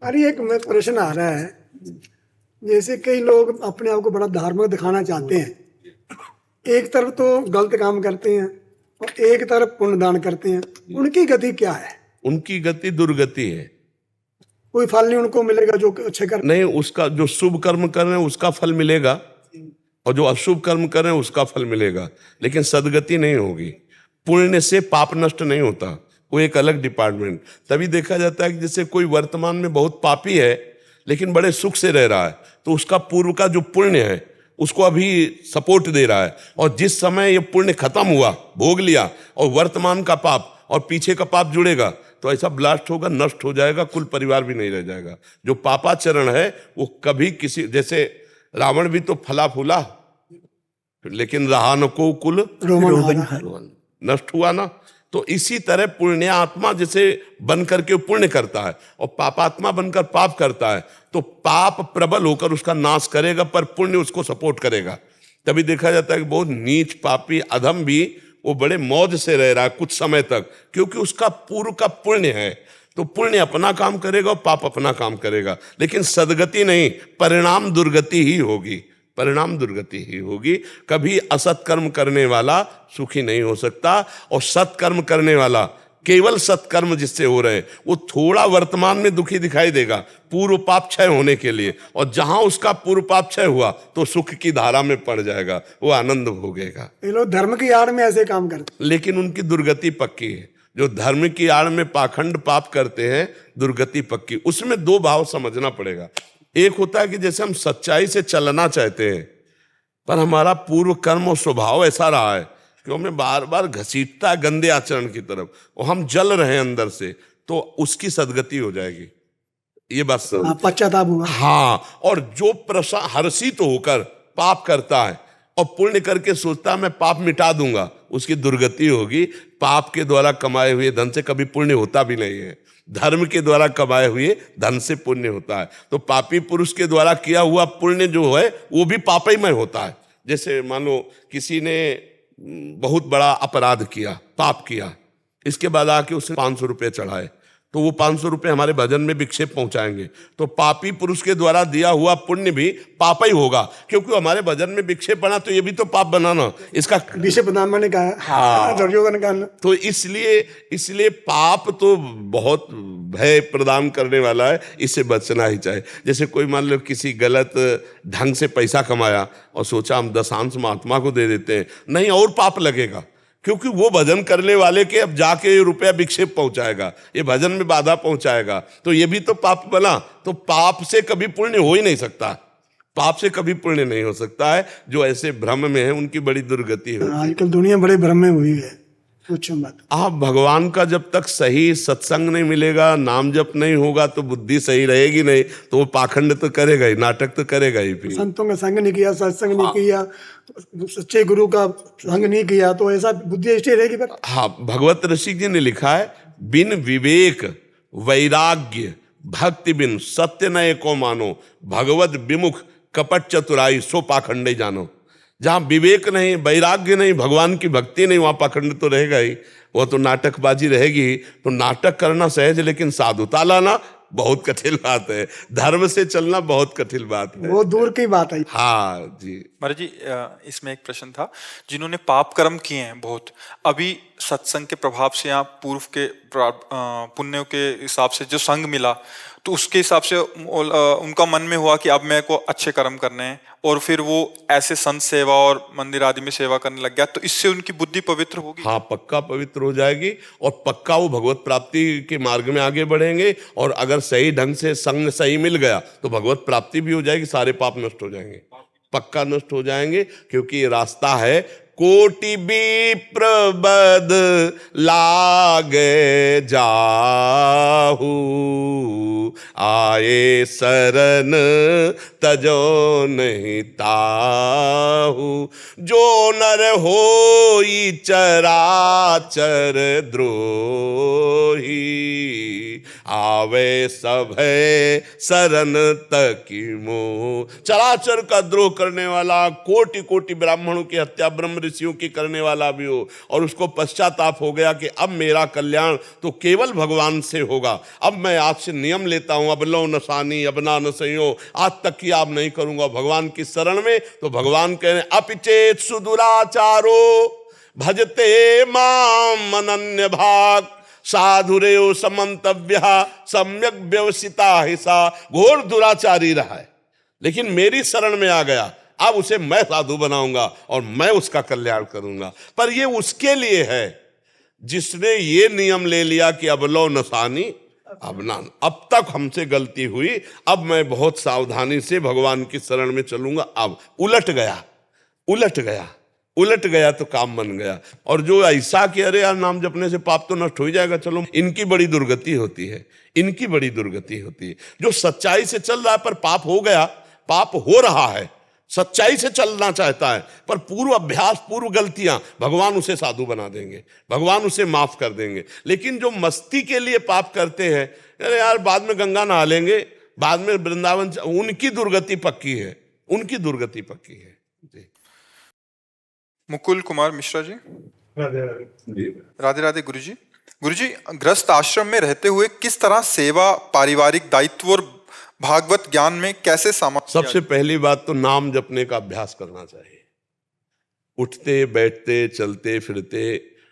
अरे एक में प्रश्न आ रहा है, जैसे कई लोग अपने आप को बड़ा धार्मिक दिखाना चाहते हैं, एक तरफ तो गलत काम करते हैं और एक तरफ पुण्य दान करते हैं, उनकी गति क्या है? उनकी गति दुर्गति है। कोई फल नहीं उनको मिलेगा जो अच्छे कर नहीं, उसका जो शुभ कर्म कर रहे हैं उसका फल मिलेगा और जो अशुभ कर्म कर रहे हैं उसका फल मिलेगा, लेकिन सदगति नहीं होगी। पुण्य से पाप नष्ट नहीं होता, वो एक अलग डिपार्टमेंट। तभी देखा जाता है कि जैसे कोई वर्तमान में बहुत पापी है लेकिन बड़े सुख से रह रहा है, तो उसका पूर्व का जो पुण्य है उसको अभी सपोर्ट दे रहा है, और जिस समय ये पुण्य खत्म हुआ, भोग लिया, और वर्तमान का पाप और पीछे का पाप जुड़ेगा, तो ऐसा ब्लास्ट होगा, नष्ट हो जाएगा, कुल परिवार भी नहीं रह जाएगा। जो पापाचरण है वो कभी किसी, जैसे रावण भी तो फला फूला लेकिन रहा न को कुल रोमन नष्ट हुआ ना। तो इसी तरह पुण्य आत्मा जैसे बन करके पुण्य करता है और पापात्मा बनकर पाप करता है, तो पाप प्रबल होकर उसका नाश करेगा पर पुण्य उसको सपोर्ट करेगा। तभी देखा जाता है कि बहुत नीच पापी अधम भी वो बड़े मौज से रह रहा है कुछ समय तक, क्योंकि उसका पूर्व का पुण्य है। तो पुण्य अपना काम करेगा और पाप अपना काम करेगा, लेकिन सदगति नहीं, परिणाम दुर्गति ही होगी, परिणाम दुर्गति ही होगी। कभी असत कर्म करने वाला सुखी नहीं हो सकता, और सत्कर्म करने वाला, केवल सत्कर्म जिससे हो रहे वो थोड़ा वर्तमान में दुखी दिखाई देगा पूर्व पाप क्षय होने के लिए, और जहां उसका पूर्व पाप क्षय हुआ तो सुख की धारा में पड़ जाएगा, वो आनंद भोगेगा। ये लोग धर्म की आड़ में ऐसे काम करते लेकिन उनकी दुर्गति पक्की है। जो धर्म की आड़ में पाखंड पाप करते हैं, दुर्गति पक्की। उसमें दो भाव समझना पड़ेगा। एक होता है कि जैसे हम सच्चाई से चलना चाहते हैं पर हमारा पूर्व कर्म और स्वभाव ऐसा रहा है कि हमें बार बार घसीटता है गंदे आचरण की तरफ, और हम जल रहे हैं अंदर से, तो उसकी सदगति हो जाएगी। ये बात समझ। पश्चाताप हुआ। हाँ, और जो हर्षित होकर पाप करता है और पुण्य करके सोचता है मैं पाप मिटा दूंगा, उसकी दुर्गति होगी। पाप के द्वारा कमाए हुए धन से कभी पुण्य होता भी नहीं है, धर्म के द्वारा कमाए हुए धन से पुण्य होता है। तो पापी पुरुष के द्वारा किया हुआ पुण्य जो है वो भी पापमय होता है। जैसे मान लो किसी ने बहुत बड़ा अपराध किया, पाप किया, इसके बाद आके उसने 500 रुपये चढ़ाए, तो वो 500 रुपये हमारे भजन में विक्षेप पहुंचाएंगे, तो पापी पुरुष के द्वारा दिया हुआ पुण्य भी पाप ही होगा, क्योंकि हमारे भजन में विक्षेप बना तो ये भी तो पाप बना ना। इसका विषय बदनाम ने कहा, हाँ, दुर्योधन का। तो इसलिए पाप तो बहुत भय प्रदान करने वाला है, इससे बचना ही चाहिए। जैसे कोई मान लो किसी गलत ढंग से पैसा कमाया और सोचा हम दशांश महात्मा को दे देते हैं, नहीं, और पाप लगेगा, क्योंकि वो भजन करने वाले के अब जाके रुपया विक्षेप पहुंचाएगा, ये भजन में बाधा पहुंचाएगा, तो ये भी तो पाप बना। तो पाप से कभी पुण्य हो ही नहीं सकता, पाप से कभी पुण्य नहीं हो सकता है। जो ऐसे भ्रम में है उनकी बड़ी दुर्गति है। आजकल दुनिया बड़े भ्रम में हुई है, कुछ मत। आप भगवान का जब तक सही सत्संग नहीं मिलेगा, नाम जप नहीं होगा, तो बुद्धि सही रहेगी नहीं, तो वो पाखंड तो करेगा ही, नाटक तो करेगा ही। फिर संतों का संग नहीं किया, सत्संग नहीं किया, सच्चे गुरु का संग नहीं किया, तो ऐसा बुद्धि स्थिर रहेगी। पर हाँ, भगवत ऋषि जी ने लिखा है, बिन विवेक वैराग्य भक्ति बिन सत्य न एको मानो, भगवत विमुख कपट चतुराई सो पाखंडे जानो। जहां विवेक नहीं, वैराग्य नहीं, भगवान की भक्ति नहीं, वहां पाखंड तो रहेगा ही, वो तो नाटकबाजी रहेगी। तो नाटक करना सहज, लेकिन साधुता लाना बहुत कठिन बात है, धर्म से चलना बहुत कठिन बात है, वो दूर की बात है। हाँ जी। महाराज जी, इसमें एक प्रश्न था, जिन्होंने पाप कर्म किए हैं बहुत, अभी सत्संग के प्रभाव से या पूर्व के पुण्यों के हिसाब से जो संग मिला, तो उसके हिसाब से उनका मन में हुआ कि अब मेरे को अच्छे कर्म करने हैं, और फिर वो ऐसे संत सेवा और मंदिर आदि में सेवा करने लग गया, तो इससे उनकी बुद्धि पवित्र होगी? हाँ, पक्का पवित्र हो जाएगी, और पक्का वो भगवत प्राप्ति के मार्ग में आगे बढ़ेंगे। और अगर सही ढंग से संग सही मिल गया तो भगवत प्राप्ति भी हो जाएगी, सारे पाप नष्ट हो जाएंगे, पक्का नष्ट हो जाएंगे। क्योंकि ये रास्ता है, कोटि विप्र बद लागे जाहू, आए शरण तजो नहीं ताहू, जो नर होई चराचर द्रोही, आवे सब है शरण तकी मोह। चराचर का द्रोह करने वाला, कोटि कोटि ब्राह्मणों की हत्या ब्रह्म ऋषियों की करने वाला भी हो, और उसको पश्चाताप हो गया कि अब मेरा कल्याण तो केवल भगवान से होगा, अब मैं आपसे नियम लेता हूं, अब लो नसानी अब ना नसयो, आज तक की आप नहीं करूंगा भगवान की शरण में। तो भगवान कह रहे अपिचेत सुदुराचारो भजते माम अनन्य भाग, साधुरेव समंतव्य सम्यक व्यवसिता हिसा। घोर दुराचारी रहा है लेकिन मेरी शरण में आ गया, अब उसे मैं साधु बनाऊंगा और मैं उसका कल्याण करूंगा। पर ये उसके लिए है जिसने ये नियम ले लिया कि अब लो नसानी अब ना, अब तक हमसे गलती हुई, अब मैं बहुत सावधानी से भगवान की शरण में चलूंगा। अब उलट गया, उलट गया, उलट गया तो काम बन गया। और जो ऐसा कि अरे यार नाम जपने से पाप तो नष्ट हो ही जाएगा, चलो, इनकी बड़ी दुर्गति होती है, इनकी बड़ी दुर्गति होती है। जो सच्चाई से चल रहा है पर पाप हो गया, पाप हो रहा है, सच्चाई से चलना चाहता है पर पूर्व अभ्यास, पूर्व गलतियां, भगवान उसे साधु बना देंगे, भगवान उसे माफ कर देंगे। लेकिन जो मस्ती के लिए पाप करते हैं, अरे यार बाद में गंगा नहा लेंगे, बाद में वृंदावन, उनकी दुर्गति पक्की है, उनकी दुर्गति पक्की है। जी। मुकुल कुमार मिश्रा जी। राधे राधे गुरुजी। गुरुजी, गृहस्थ आश्रम में रहते हुए किस तरह सेवा, पारिवारिक दायित्व और भागवत ज्ञान में कैसे सामर्थ्य? सबसे पहली बात तो नाम जपने का अभ्यास करना चाहिए। उठते बैठते चलते फिरते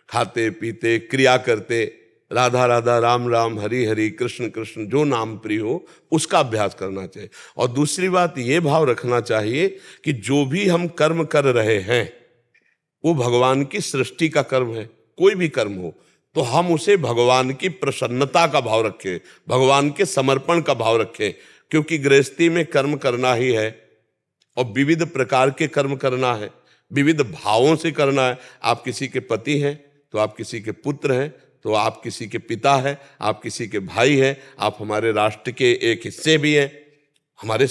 खाते पीते क्रिया करते राधा राधा राम राम हरि हरि कृष्ण कृष्ण जो नाम प्रिय हो उसका अभ्यास करना चाहिए। और दूसरी बात ये भाव रखना चाहिए कि जो भी हम कर्म कर रहे हैं वो भगवान की सृष्टि का कर्म है। कोई भी कर्म हो तो हम उसे भगवान की प्रसन्नता का भाव रखें, भगवान के समर्पण का भाव रखें, क्योंकि गृहस्थी में कर्म करना ही है और विविध प्रकार के कर्म करना है, विविध भावों से करना है। आप किसी के पति हैं तो आप किसी के पुत्र हैं, तो आप किसी के पिता हैं, आप किसी के भाई हैं, आप हमारे राष्ट्र के एक हिस्से भी हैं, हमारे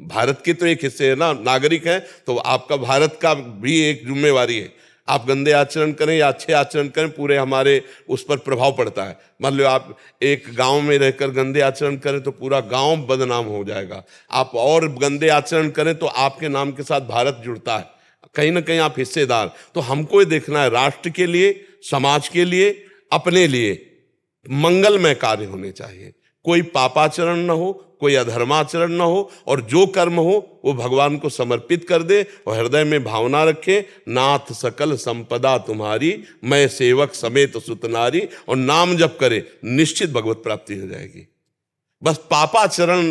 भारत के तो एक हिस्से है ना, नागरिक हैं, तो आपका भारत का भी एक जिम्मेवारी है। आप गंदे आचरण करें या अच्छे आचरण करें, पूरे हमारे उस पर प्रभाव पड़ता है। मान लो आप एक गांव में रहकर गंदे आचरण करें तो पूरा गांव बदनाम हो जाएगा, आप और गंदे आचरण करें तो आपके नाम के साथ भारत जुड़ता है, कहीं ना कहीं आप हिस्सेदार। तो हमको ये देखना है राष्ट्र के लिए, समाज के लिए, अपने लिए मंगलमय कार्य होने चाहिए। कोई पापाचरण न हो, कोई अधर्माचरण न हो, और जो कर्म हो वो भगवान को समर्पित कर दे और हृदय में भावना रखे, नाथ सकल संपदा तुम्हारी, मैं सेवक समेत सुत नारी, और नाम जप करे, निश्चित भगवत प्राप्ति हो जाएगी। बस पापाचरण।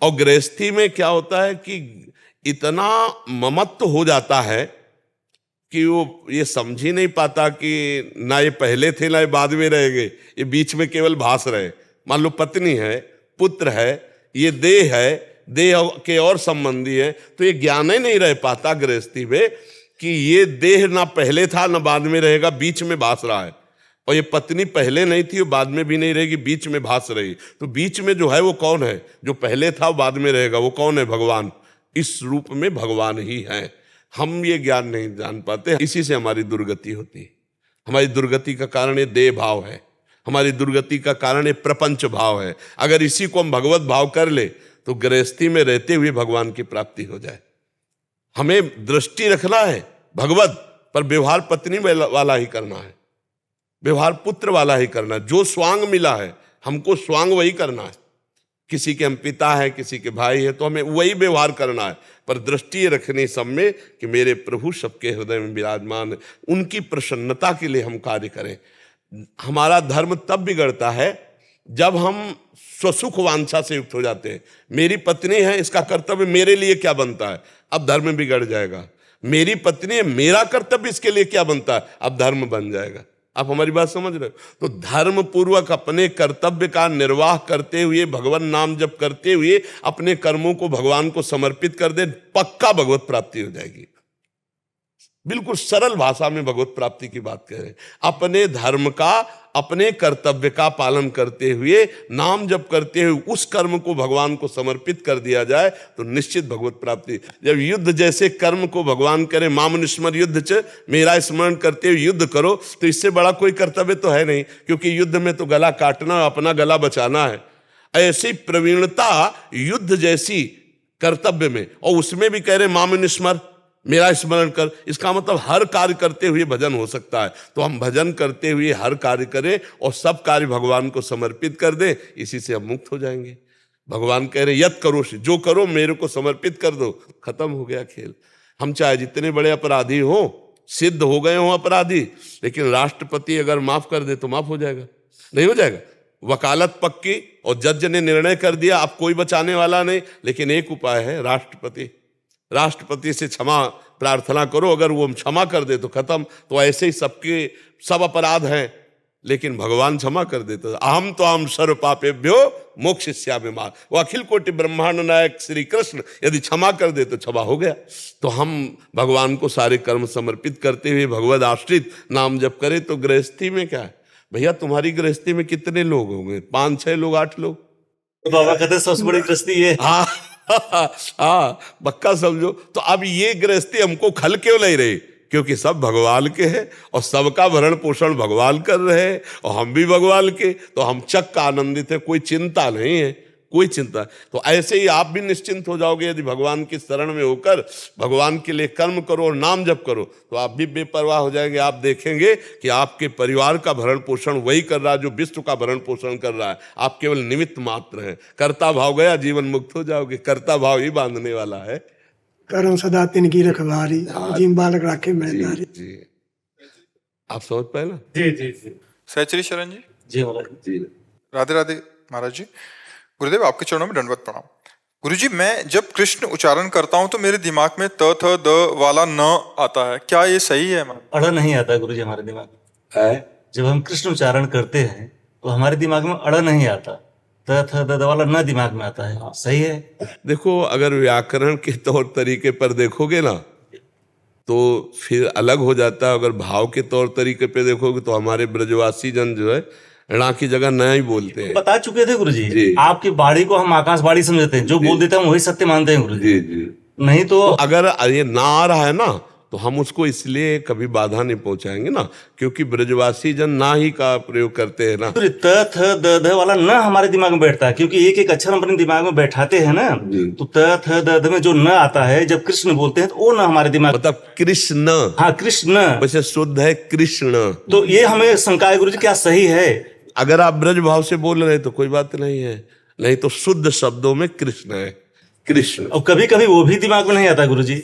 और गृहस्थी में क्या होता है कि इतना ममत्व हो जाता है कि वो ये समझ ही नहीं पाता कि ना ये पहले थे ना ये बाद में रहेंगे, ये बीच में केवल भास रहे। मान लो पत्नी है, पुत्र है, ये देह है, देह के और संबंधी है, तो ये ज्ञान ही नहीं रह पाता गृहस्थी में कि ये देह ना पहले था ना बाद में रहेगा, बीच में भास रहा है। और ये पत्नी पहले नहीं थी, वो बाद में भी नहीं रहेगी, बीच में भास रही। तो बीच में जो है वो कौन है? जो पहले था वो बाद में रहेगा, वो कौन है? भगवान। इस रूप में भगवान ही है। हम ये ज्ञान नहीं जान पाते, इसी से हमारी दुर्गति होती है। हमारी दुर्गति का कारण ये देह भाव है, हमारी दुर्गति का कारण ये प्रपंच भाव है। अगर इसी को हम भगवत भाव कर ले तो गृहस्थी में रहते हुए भगवान की प्राप्ति हो जाए। हमें दृष्टि रखना है भगवत, पर व्यवहार पत्नी वाला ही करना है, व्यवहार पुत्र वाला ही करना है। जो स्वांग मिला है हमको स्वांग वही करना है। किसी के हम पिता है, किसी के भाई है, तो हमें वही व्यवहार करना है, पर दृष्टि रखनी सब में कि मेरे प्रभु सबके हृदय में विराजमान है, उनकी प्रसन्नता के लिए हम कार्य करें। हमारा धर्म तब बिगड़ता है जब हम स्वसुख वांछा से युक्त हो जाते हैं। मेरी पत्नी है, इसका कर्तव्य मेरे लिए क्या बनता है, अब धर्म बिगड़ जाएगा। मेरी पत्नी है, मेरा कर्तव्य इसके लिए क्या बनता है, अब धर्म बन जाएगा। आप हमारी बात समझ रहे हो? तो धर्म पूर्वक अपने कर्तव्य का निर्वाह करते हुए, भगवान नाम जप करते हुए अपने कर्मों को भगवान को समर्पित कर दे, पक्का भगवत प्राप्ति हो जाएगी। बिल्कुल सरल भाषा में भगवत प्राप्ति की बात कह रहे हैं। अपने धर्म का, अपने कर्तव्य का पालन करते हुए, नाम जप करते हुए उस कर्म को भगवान को समर्पित कर दिया जाए तो निश्चित भगवत प्राप्ति। जब युद्ध जैसे कर्म को भगवान करे, मामनुस्मर युद्ध च, मेरा स्मरण करते हुए युद्ध करो, तो इससे बड़ा कोई कर्तव्य तो है नहीं, क्योंकि युद्ध में तो गला काटना, अपना गला बचाना है। ऐसी प्रवीणता युद्ध जैसी कर्तव्य में, और उसमें भी कह रहे मामनुस्मर, मेरा स्मरण कर, इसका मतलब हर कार्य करते हुए भजन हो सकता है। तो हम भजन करते हुए हर कार्य करें और सब कार्य भगवान को समर्पित कर दें, इसी से हम मुक्त हो जाएंगे। भगवान कह रहे यत करो, जो करो मेरे को समर्पित कर दो, खत्म हो गया खेल। हम चाहे जितने बड़े अपराधी हो, सिद्ध हो गए हो अपराधी, लेकिन राष्ट्रपति अगर माफ कर दे तो माफ हो जाएगा, नहीं हो जाएगा। वकालत पक्की और जज ने निर्णय कर दिया, अब कोई बचाने वाला नहीं। लेकिन एक उपाय है, राष्ट्रपति से क्षमा प्रार्थना करो, अगर वो क्षमा कर दे तो खत्म। तो ऐसे ही सबके सब अपराध हैं, लेकिन भगवान क्षमा कर देते। अहम तो हम सर्व पापेभ्यो मोक्षयिष्यामि मां, वो अखिल कोटि ब्रह्मांड नायक श्री कृष्ण यदि क्षमा कर दे तो क्षमा हो गया। तो हम भगवान को सारे कर्म समर्पित करते हुए भगवद आश्रित नाम जप करें। तो गृहस्थी में क्या है भैया, तुम्हारी गृहस्थी में कितने लोग होंगे? 5-6 लोग, 8 लोग। तो बाबा कहते हैं सबसे बड़ी गृहस्थी ये। हाँ हाँ, पक्का समझो। तो अब ये गृहस्थी हमको खल क्यों नहीं रही? क्योंकि सब भगवान के हैं और सबका भरण पोषण भगवान कर रहे हैं और हम भी भगवान के, तो हम चक्क आनंदित है, कोई चिंता नहीं है, कोई चिंता। तो ऐसे ही आप भी निश्चिंत हो जाओगे यदि भगवान की शरण में होकर भगवान के लिए कर्म करो और नाम जप करो, तो आप भी बेपरवाह हो जाएंगे। आप देखेंगे कि आपके परिवार का भरण पोषण वही कर रहा है जो विश्व का भरण पोषण कर रहा है, आप केवल निमित्त मात्र हैं। कर्ता भाव गया, जीवन मुक्त हो जाओगे। कर्ता भाव ही बांधने वाला है। करम सदा तिनकी रखवारी, जिम बालक राखे मैदारी। जी, आप समझ पाए ना? जी जी जी सहचरी शरण जी। जी महाराज जी। राधे राधे महाराज जी। गुरुदेव आपके चरणों में दंडवत प्रणाम। गुरुजी, मैं जब कृष्ण उच्चारण करता हूँ तो मेरे दिमाग में त थ द वाला न आता है, क्या ये सही है? अड़ा नहीं आता गुरुजी हमारे दिमाग में। जब हम कृष्ण उच्चारण करते हैं तो हमारे दिमाग में अड़ा नहीं आता, त थ द वाला न दिमाग में आता है। सही है। देखो, अगर व्याकरण के तौर तरीके पर देखोगे ना तो फिर अलग हो जाता है। अगर भाव के तौर तरीके पे देखोगे तो हमारे ब्रजवासी जन जो है णा की जगह नया ही बोलते हैं। बता चुके थे गुरुजी, जी। आपकी बाड़ी को हम आकाश बाड़ी समझते हैं, जो बोल देते हैं वही सत्य मानते हैं गुरुजी। जी। नहीं तो अगर ये ना आ रहा है ना तो हम उसको इसलिए कभी बाधा नहीं पहुंचाएंगे ना, क्योंकि ब्रजवासी जन ना ही का प्रयोग करते हैं ना। त थ द वाला न हमारे दिमाग में बैठता है, क्योंकि एक एक अक्षर हम अपने दिमाग में बैठाते हैं ना। तो त थ द में जो न आता है, जब कृष्ण बोलते हैं तो वो न हमारे दिमाग, मतलब कृष्ण, हाँ कृष्ण, वैसे शुद्ध है कृष्ण। तो ये हमें शंका है गुरुजी, क्या सही है? अगर आप ब्रज भाव से बोल रहे तो कोई बात नहीं है, नहीं तो शुद्ध शब्दों में कृष्ण है, कृष्ण। और कभी कभी वो भी दिमाग में नहीं आता गुरुजी।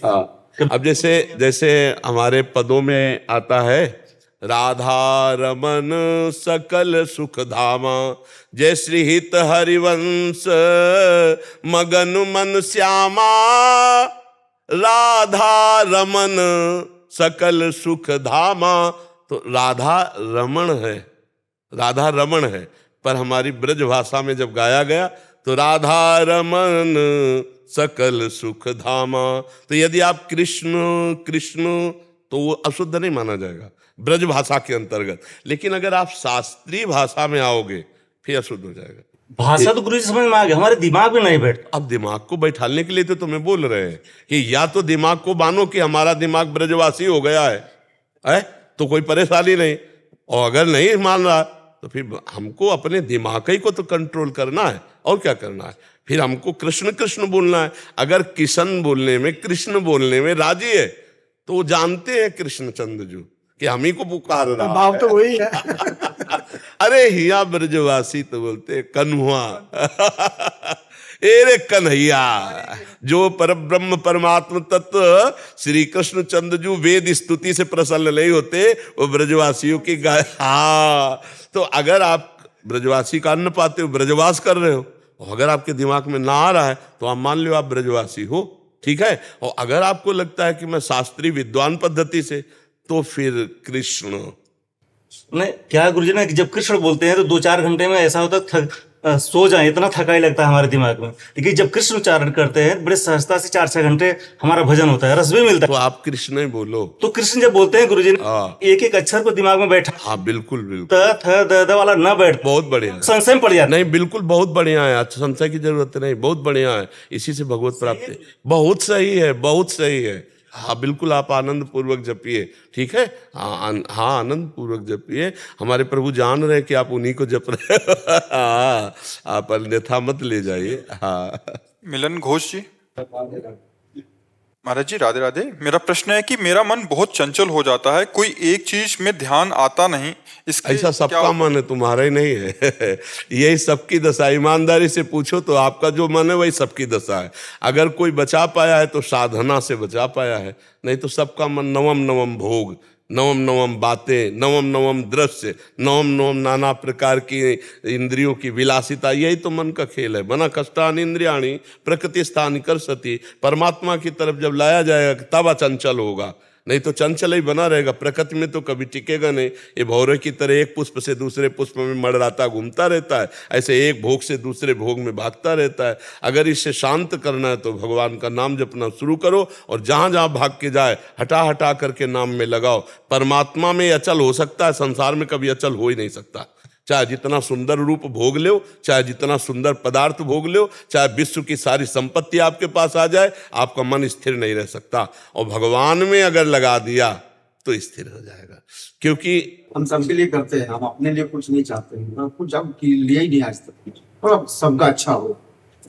अब जैसे हमारे पदों में आता है, राधा रमन सकल सुख धामा, जय श्री हित हरिवंश मगन मन श्यामा। राधा रमन सकल सुख धामा, तो राधा रमण है, राधा रमण है। पर हमारी ब्रज भाषा में जब गाया गया तो राधा रमन सकल सुख धामा, तो यदि आप कृष्ण कृष्ण तो वो अशुद्ध नहीं माना जाएगा ब्रज भाषा के अंतर्गत। लेकिन अगर आप शास्त्रीय भाषा में आओगे फिर अशुद्ध हो जाएगा। भाषा तो गुरुजी समझ में आ गया, हमारे दिमाग में नहीं बैठता। अब दिमाग को बैठाने के लिए तो तुम्हें बोल रहे हैं कि या तो दिमाग को मानो कि हमारा दिमाग ब्रजवासी हो गया है तो कोई परेशानी नहीं, और अगर नहीं मान रहा तो फिर हमको अपने दिमाग ही को तो कंट्रोल करना है, और क्या करना है। फिर हमको कृष्ण कृष्ण बोलना है। अगर किशन बोलने में, कृष्ण बोलने में राजी है तो वो जानते हैं कृष्ण चंद्र जी कि हम ही को पुकार रहा है। भाव तो वही है। अरे हिया ब्रजवासी तो बोलते कन्हुआ एरे कन्हैया, जो परब्रह्म परमात्म तत्व श्री कृष्ण चंद्रजू वेद स्तुति से प्रसन्न नहीं होते, वो ब्रजवासियों की गाय। हाँ, तो अगर आप ब्रजवासी का अन्न पाते हो, ब्रजवास कर रहे हो, और अगर आपके दिमाग में ना आ रहा है तो आप मान लो आप ब्रजवासी हो, ठीक है। और अगर आपको लगता है कि मैं शास्त्रीय विद्वान पद्धति से, तो फिर कृष्ण। नहीं क्या गुरुजी ना, जब कृष्ण बोलते हैं तो 2-4 घंटे में ऐसा होता सो जाए, इतना थकाई लगता है हमारे दिमाग में। लेकिन जब कृष्ण उच्चारण करते हैं बड़े सहजता से 4-6 घंटे हमारा भजन होता है, रस भी मिलता तो है। आप कृष्ण ही बोलो। तो कृष्ण जब बोलते हैं गुरुजी ने, हाँ। एक एक अक्षर को दिमाग में बैठा, हाँ बिल्कुल बिल्कुल, त थ द द वाला न बैठ, बहुत बढ़िया है। संशय में पड़ जाता है। नहीं बिल्कुल बहुत बढ़िया है, आज संशय की जरूरत नहीं, बहुत बढ़िया है, इसी से भगवत प्राप्ति। बहुत सही है, बहुत सही है। हाँ बिल्कुल, आप आनंद पूर्वक जपिए, ठीक है। हाँ आनंद पूर्वक जपिए, हमारे प्रभु जान रहे हैं कि आप उन्हीं को जप रहे हो। हाँ, आप अन्यथा मत ले जाइए। हाँ मिलन घोष जी। महाराज जी राधे राधे। मेरा प्रश्न है कि मेरा मन बहुत चंचल हो जाता है, कोई एक चीज में ध्यान आता नहीं, इसके ऐसा सबका क्या मन है, तुम्हारा ही नहीं है। यही सबकी दशा, ईमानदारी से पूछो तो आपका जो मन है वही सबकी दशा है। अगर कोई बचा पाया है तो साधना से बचा पाया है, नहीं तो सबका मन नवम नवम भोग, नवम नवम बातें, नवम नवम दृश्य, नवम नवम नाना प्रकार की इंद्रियों की विलासिता, यही तो मन का खेल है। मना कष्टानि इंद्रियाणि प्रकृति स्थानि कर्षति। परमात्मा की तरफ जब लाया जाएगा तब अचंचल होगा, नहीं तो चंचल ही बना रहेगा। प्रकृति में तो कभी टिकेगा नहीं। ये भौरे की तरह एक पुष्प से दूसरे पुष्प में मड़राता घूमता रहता है, ऐसे एक भोग से दूसरे भोग में भागता रहता है। अगर इससे शांत करना है तो भगवान का नाम जपना शुरू करो, और जहाँ जहाँ भाग के जाए हटा हटा करके नाम में लगाओ। परमात्मा में अचल हो सकता है, संसार में कभी अचल हो ही नहीं सकता। चाहे जितना सुंदर रूप भोग लो, चाहे जितना सुंदर पदार्थ भोग लो, चाहे विश्व की सारी संपत्ति आपके पास आ जाए, आपका मन स्थिर नहीं रह सकता। और भगवान में अगर लगा दिया तो स्थिर हो जाएगा। क्योंकि हम सबके लिए करते हैं, हम अपने लिए कुछ नहीं चाहते हैं, हम कुछ अब लिया ही नहीं आज तक, थोड़ा सबका अच्छा हो।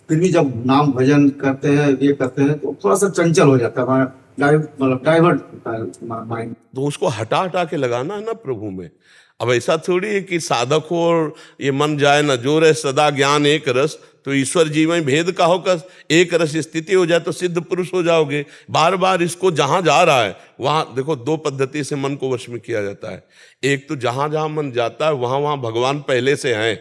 फिर भी जब नाम भजन करते हैं, ये करते हैं, तो थोड़ा सा चंचल हो जाता है हमारा, डाइवर्ट होता है माइंड। तो उसको हटा हटा के लगाना है ना प्रभु में। अब ऐसा थोड़ी है कि साधक हो और ये मन जाए ना, जो रहे सदा ज्ञान एक रस, तो ईश्वर जीवन भेद का होकर एक रस स्थिति हो जाए तो सिद्ध पुरुष हो जाओगे। बार बार इसको जहां जा रहा है वहां देखो, दो पद्धति से मन को वश में किया जाता है। एक तो जहां जहां मन जाता है वहां वहां भगवान पहले से हैं,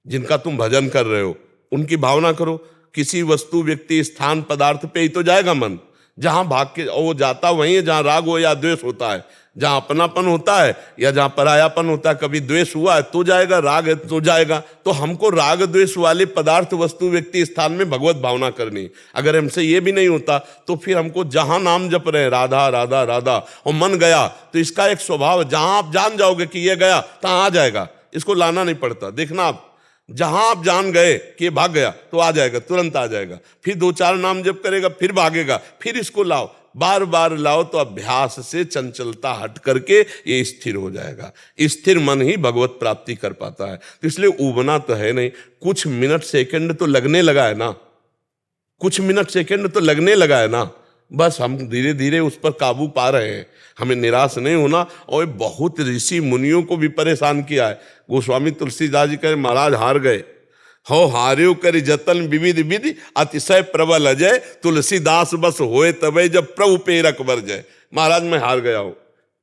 जिनका तुम भजन कर रहे हो, उनकी भावना करो। किसी वस्तु, व्यक्ति, स्थान, पदार्थ पे ही तो जाएगा मन। जहां भाग के वो जाता वहीं है जहां राग हो या द्वेष होता है, जहां अपनापन होता है या जहां परायापन होता है। कभी द्वेष हुआ है तो जाएगा, राग है तो जाएगा। तो हमको राग द्वेष वाले पदार्थ, वस्तु, व्यक्ति, स्थान में भगवत भावना करनी। अगर हमसे ये भी नहीं होता तो फिर हमको जहां नाम जप रहे हैं राधा राधा राधा और मन गया, तो इसका एक स्वभाव है, जहां आप जान जाओगे कि ये गया तहां आ जाएगा। इसको लाना नहीं पड़ता। देखना आप जहां आप जान गए कि ये भाग गया तो आ जाएगा, तुरंत आ जाएगा। फिर 2-4 नाम जप करेगा, फिर भागेगा, फिर इसको लाओ, बार बार लाओ, तो अभ्यास से चंचलता हट करके ये स्थिर हो जाएगा। स्थिर मन ही भगवत प्राप्ति कर पाता है। तो इसलिए उबना तो है नहीं, कुछ मिनट सेकंड तो लगने लगा है ना, कुछ मिनट सेकंड तो लगने लगा है ना। बस हम धीरे धीरे उस पर काबू पा रहे हैं। हमें निराश नहीं होना। और बहुत ऋषि मुनियों को भी परेशान किया है। गोस्वामी तुलसीदास जी कहे, महाराज हार गए हो, हार्यो करी जतन विविध विधि, अतिशय प्रबल अजय, तुलसीदास बस होए तबे जब प्रभु पेरक वर जय। महाराज मैं हार गया हूं,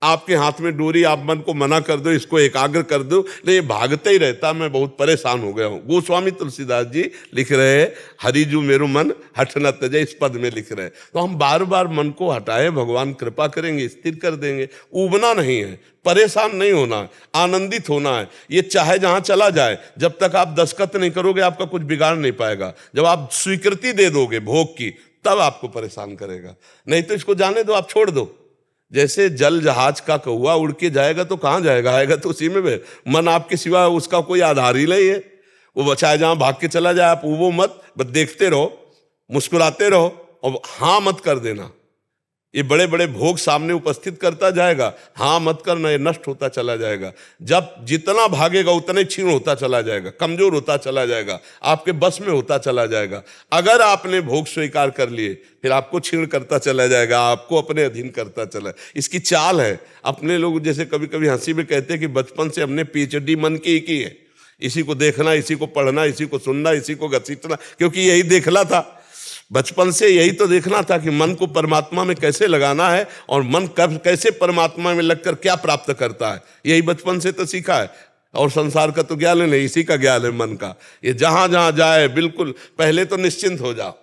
आपके हाथ में डोरी, आप मन को मना कर दो, इसको एकाग्र कर दो, लेकिन ये भागते ही रहता, मैं बहुत परेशान हो गया हूं। गोस्वामी तुलसीदास जी लिख रहे हैं, हरिजू मेरो मन हठ न तजे, इस पद में लिख रहे हैं। तो हम बार बार मन को हटाए, भगवान कृपा करेंगे, स्थिर कर देंगे। उबना नहीं है, परेशान नहीं होना है, आनंदित होना है। ये चाहे जहां चला जाए, जब तक आप दस्तखत नहीं करोगे आपका कुछ बिगाड़ नहीं पाएगा। जब आप स्वीकृति दे दोगे भोग की, तब आपको परेशान करेगा। नहीं तो इसको जाने दो, आप छोड़ दो। जैसे जल जहाज का कौवा उड़ के जाएगा तो कहाँ जाएगा, आएगा तो उसी में। मन आपके सिवा उसका कोई आधार ही नहीं है। वो चाहे जहां भाग के चला जाए, आप वो मत, बस देखते रहो, मुस्कुराते रहो और हाँ मत कर देना। ये बड़े बड़े भोग सामने उपस्थित करता जाएगा, हाँ मत करना, ये नष्ट होता चला जाएगा। जब जितना भागेगा उतना ही क्षीण होता चला जाएगा, कमजोर होता चला जाएगा, आपके बस में होता चला जाएगा। अगर आपने भोग स्वीकार कर लिए, फिर आपको क्षीण करता चला जाएगा, आपको अपने अधीन करता चला। इसकी चाल है। अपने लोग जैसे कभी कभी हंसी में कहते हैं कि बचपन से हमने PhD मन की है, इसी को देखना, इसी को पढ़ना, इसी को सुनना, इसी को घसीटना, क्योंकि यही देखना था बचपन से। यही तो देखना था कि मन को परमात्मा में कैसे लगाना है और मन कब कैसे परमात्मा में लगकर क्या प्राप्त करता है। यही बचपन से तो सीखा है। और संसार का तो ज्ञान नहीं, इसी का ज्ञान है मन का। ये जहां जहां जाए बिल्कुल पहले तो निश्चिंत हो जाओ,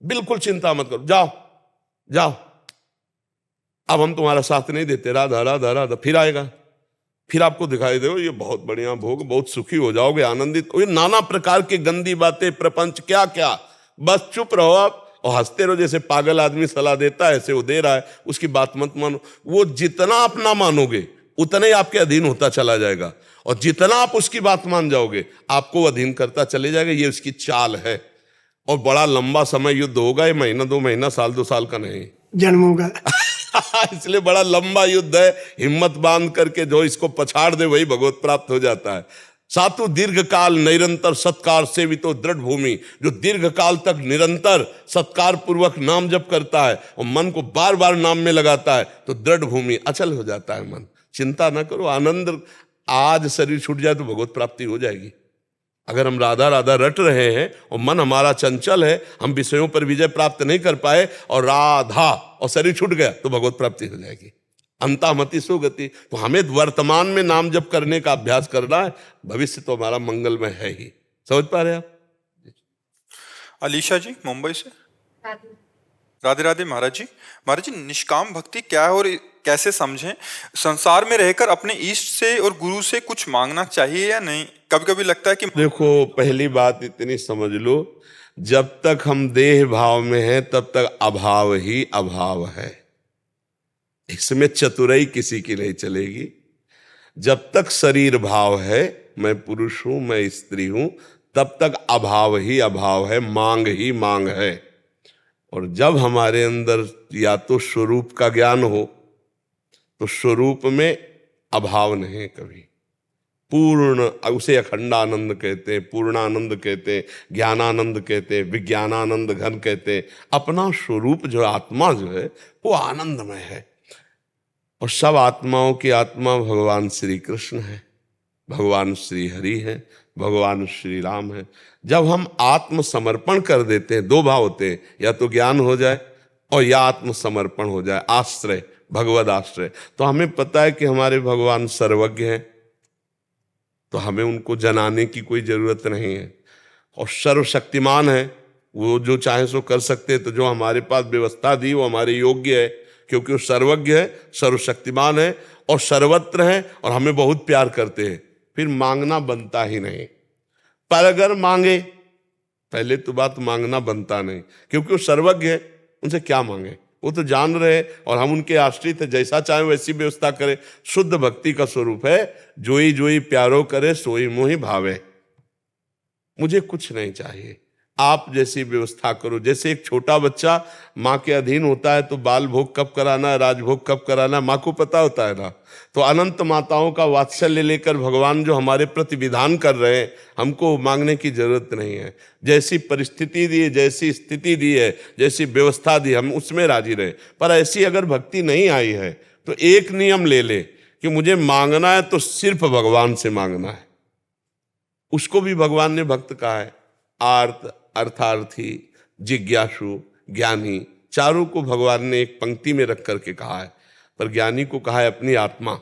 बिल्कुल चिंता मत करो, जाओ जाओ, अब हम तुम्हारा साथ नहीं देते, राधा राधा राधा, फिर आएगा। फिर आपको दिखाई दे ये बहुत बढ़िया भोग, बहुत सुखी हो जाओगे, आनंदित। ये नाना प्रकार की गंदी बातें, प्रपंच, क्या क्या, बस चुप रहो आप और हंसते रहो। जैसे पागल आदमी सलाह देता है ऐसे वो दे रहा है, उसकी बात मत मानो। वो जितना आप ना मानोगे उतना ही आपके अधीन होता चला जाएगा, और जितना आप उसकी बात मान जाओगे आपको अधीन करता चले जाएगा। ये उसकी चाल है। और बड़ा लंबा समय युद्ध होगा, ये महीना 2 महीना, साल 2 साल का नहीं, जन्मों का। इसलिए बड़ा लंबा युद्ध है। हिम्मत बांध करके जो इसको पछाड़ दे वही भगवत प्राप्त हो जाता है। सातु दीर्घ काल निरंतर सत्कार सेवितो दृढ़ भूमि, जो दीर्घ काल तक निरंतर सत्कार पूर्वक नाम जप करता है और मन को बार बार नाम में लगाता है तो दृढ़ भूमि, अचल हो जाता है मन। चिंता न करो, आनंद। आज शरीर छूट जाए तो भगवत प्राप्ति हो जाएगी। अगर हम राधा राधा रट रहे हैं और मन हमारा चंचल है, हम विषयों पर विजय प्राप्त नहीं कर पाए और राधा और शरीर छूट गया तो भगवत प्राप्ति हो जाएगी। अंतामति सुगति। तो हमें वर्तमान में नाम जप करने का अभ्यास करना है, भविष्य तो हमारा मंगलमय है ही। समझ पा रहे आप? अलीशा जी मुंबई से। राधे राधे महाराज जी। महाराज जी, निष्काम भक्ति क्या है और कैसे समझें? संसार में रहकर अपने इष्ट से और गुरु से कुछ मांगना चाहिए या नहीं? कभी कभी लगता है कि देखो, पहली बात इतनी समझ लो, जब तक हम देह भाव में हैं तब तक अभाव ही अभाव है। इसमें चतुराई किसी की नहीं चलेगी। जब तक शरीर भाव है, मैं पुरुष हूं, मैं स्त्री हूं, तब तक अभाव ही अभाव है, मांग ही मांग है। और जब हमारे अंदर या तो स्वरूप का ज्ञान हो तो स्वरूप में अभाव नहीं कभी। पूर्ण, उसे अखंडानंद कहते हैं, पूर्णानंद कहते हैं, ज्ञानानंद कहते हैं, विज्ञानानंद घन कहते हैं। अपना स्वरूप जो आत्मा जो है वो आनंदमय है। और सब आत्माओं की आत्मा भगवान श्री कृष्ण है, भगवान श्री हरि है, भगवान श्री राम है। जब हम आत्मसमर्पण कर देते हैं, 2 भाव होते हैं, या तो ज्ञान हो जाए और या आत्मसमर्पण हो जाए, आश्रय, भगवद आश्रय। तो हमें पता है कि हमारे भगवान सर्वज्ञ हैं, तो हमें उनको जनाने की कोई जरूरत नहीं है। और सर्वशक्तिमान है, वो जो चाहे सो कर सकते हैं। तो जो हमारे पास व्यवस्था दी वो हमारे योग्य है, क्योंकि वो सर्वज्ञ है, सर्वशक्तिमान है और सर्वत्र है और हमें बहुत प्यार करते हैं। फिर मांगना बनता ही नहीं। पर अगर मांगे, पहले तो बात मांगना बनता नहीं, क्योंकि वो सर्वज्ञ है, उनसे क्या मांगे? वो तो जान रहे और हम उनके आश्रित है, जैसा चाहे वैसी व्यवस्था करे। शुद्ध भक्ति का स्वरूप है, जोई जोई प्यारो करे सोई मोहि भावे। मुझे कुछ नहीं चाहिए, आप जैसी व्यवस्था करो। जैसे एक छोटा बच्चा माँ के अधीन होता है तो बाल भोग कब कराना है, राजभोग कब कराना है, माँ को पता होता है ना। तो अनंत माताओं का वात्सल्य लेकर भगवान जो हमारे प्रति विधान कर रहे हैं, हमको मांगने की जरूरत नहीं है। जैसी परिस्थिति दी है, जैसी स्थिति दी है, जैसी व्यवस्था दी, हम उसमें राजी रहे। पर ऐसी अगर भक्ति नहीं आई है तो एक नियम ले ले कि मुझे मांगना है तो सिर्फ भगवान से मांगना है। उसको भी भगवान ने भक्त कहा है। आर्त, अर्थार्थी, जिज्ञासु, ज्ञानी, चारों को भगवान ने एक पंक्ति में रख करके कहा है। पर ज्ञानी को कहा है अपनी आत्मा।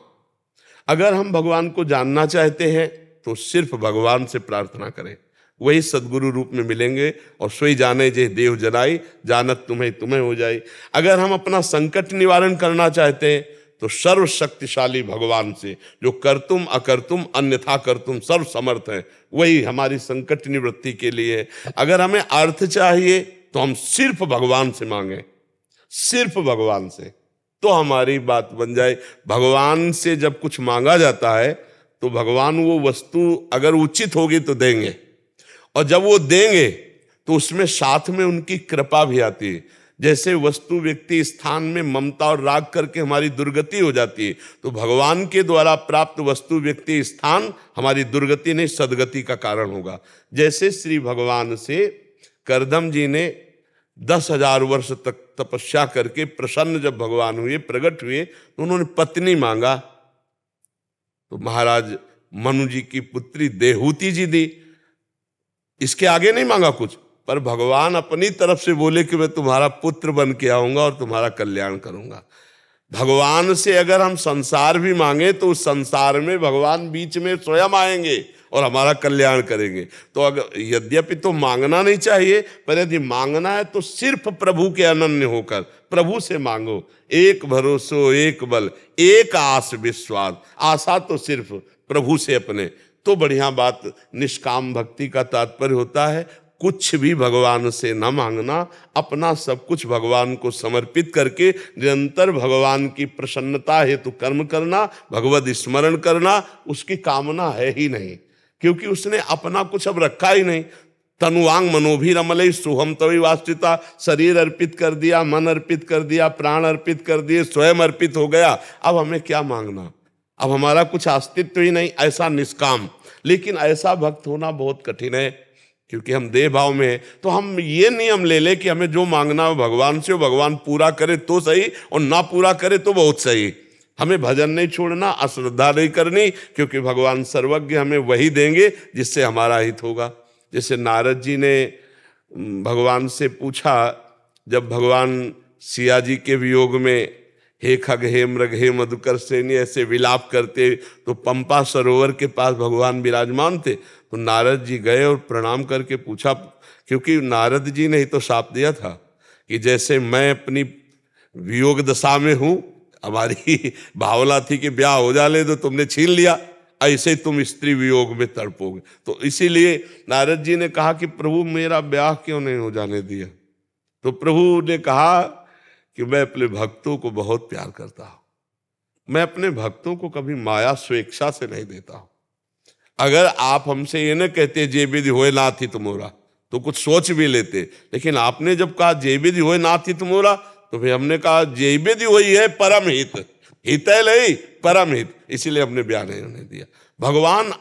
अगर हम भगवान को जानना चाहते हैं तो सिर्फ भगवान से प्रार्थना करें, वही सदगुरु रूप में मिलेंगे। और सोई जाने जे देव जनाई, जानत तुम्हें तुम्हें हो जाई। अगर हम अपना संकट निवारण करना चाहते हैं तो सर्वशक्तिशाली भगवान से, जो करतुम अकर्तुम अन्यथा करतुम सर्व समर्थ है, वही हमारी संकट निवृत्ति के लिए है। अगर हमें अर्थ चाहिए तो हम सिर्फ भगवान से मांगे, सिर्फ भगवान से, तो हमारी बात बन जाए। भगवान से जब कुछ मांगा जाता है तो भगवान वो वस्तु अगर उचित होगी तो देंगे, और जब वो देंगे तो उसमें साथ में उनकी कृपा भी आती है। जैसे वस्तु व्यक्ति स्थान में ममता और राग करके हमारी दुर्गति हो जाती है, तो भगवान के द्वारा प्राप्त वस्तु व्यक्ति स्थान हमारी दुर्गति नहीं सदगति का कारण होगा। जैसे श्री भगवान से करदम जी ने 10,000 वर्ष तक तपस्या करके प्रसन्न जब भगवान हुए, प्रकट हुए, तो उन्होंने पत्नी मांगा, तो महाराज मनु जी की पुत्री देहूति जी दी। इसके आगे नहीं मांगा कुछ, पर भगवान अपनी तरफ से बोले कि मैं तुम्हारा पुत्र बन के आऊंगा और तुम्हारा कल्याण करूंगा। भगवान से अगर हम संसार भी मांगे तो उस संसार में भगवान बीच में स्वयं आएंगे और हमारा कल्याण करेंगे। तो अगर यद्यपि तो मांगना नहीं चाहिए, पर यदि मांगना है तो सिर्फ प्रभु के अनन्य होकर प्रभु से मांगो। एक भरोसो एक बल एक आस विश्वास, आशा तो सिर्फ प्रभु से अपने, तो बढ़िया बात। निष्काम भक्ति का तात्पर्य होता है कुछ भी भगवान से न मांगना, अपना सब कुछ भगवान को समर्पित करके निरंतर भगवान की प्रसन्नता हेतु कर्म करना, भगवत स्मरण करना। उसकी कामना है ही नहीं, क्योंकि उसने अपना कुछ अब रखा ही नहीं। तनुवांग मनोभिरमले सोहम तवि वास्तिता, शरीर अर्पित कर दिया, मन अर्पित कर दिया, प्राण अर्पित कर दिए, स्वयं अर्पित हो गया। अब हमें क्या मांगना, अब हमारा कुछ अस्तित्व ही नहीं। ऐसा निष्काम, लेकिन ऐसा भक्त होना बहुत कठिन है, क्योंकि हम देह भाव में हैं। तो हम ये नियम ले ले कि हमें जो मांगना हो भगवान से, वो भगवान पूरा करे तो सही, और ना पूरा करे तो बहुत सही। हमें भजन नहीं छोड़ना, अश्रद्धा नहीं करनी, क्योंकि भगवान सर्वज्ञ, हमें वही देंगे जिससे हमारा हित होगा। जैसे नारद जी ने भगवान से पूछा, जब भगवान सिया जी के वियोग में हे खग हे मृग हे मधुकर सेनी ऐसे विलाप करते, तो पंपा सरोवर के पास भगवान विराजमान थे। तो नारद जी गए और प्रणाम करके पूछा, क्योंकि नारद जी ने ही तो शाप दिया था कि जैसे मैं अपनी वियोग दशा में हूं, हमारी भावना थी कि ब्याह हो जाले तो तुमने छीन लिया, ऐसे तुम स्त्री वियोग में तड़पोगे। तो इसीलिए नारद जी ने कहा कि प्रभु मेरा ब्याह क्यों नहीं हो जाने दिया। तो प्रभु ने कहा कि मैं अपने भक्तों को बहुत प्यार करता हूं, मैं अपने भक्तों को कभी माया स्वेच्छा से नहीं देता हूं। अगर आप हमसे ये न कहते जे विधि होए नाथी तुमोरा, तो कुछ सोच भी लेते, लेकिन आपने जब कहा जे विधि होए नाथी तुमोरा, तो फिर हमने कहा जे विधि होई है परम हित, हित है नहीं परम हित, इसीलिए हमने ब्याह नहीं होने दिया। भगवान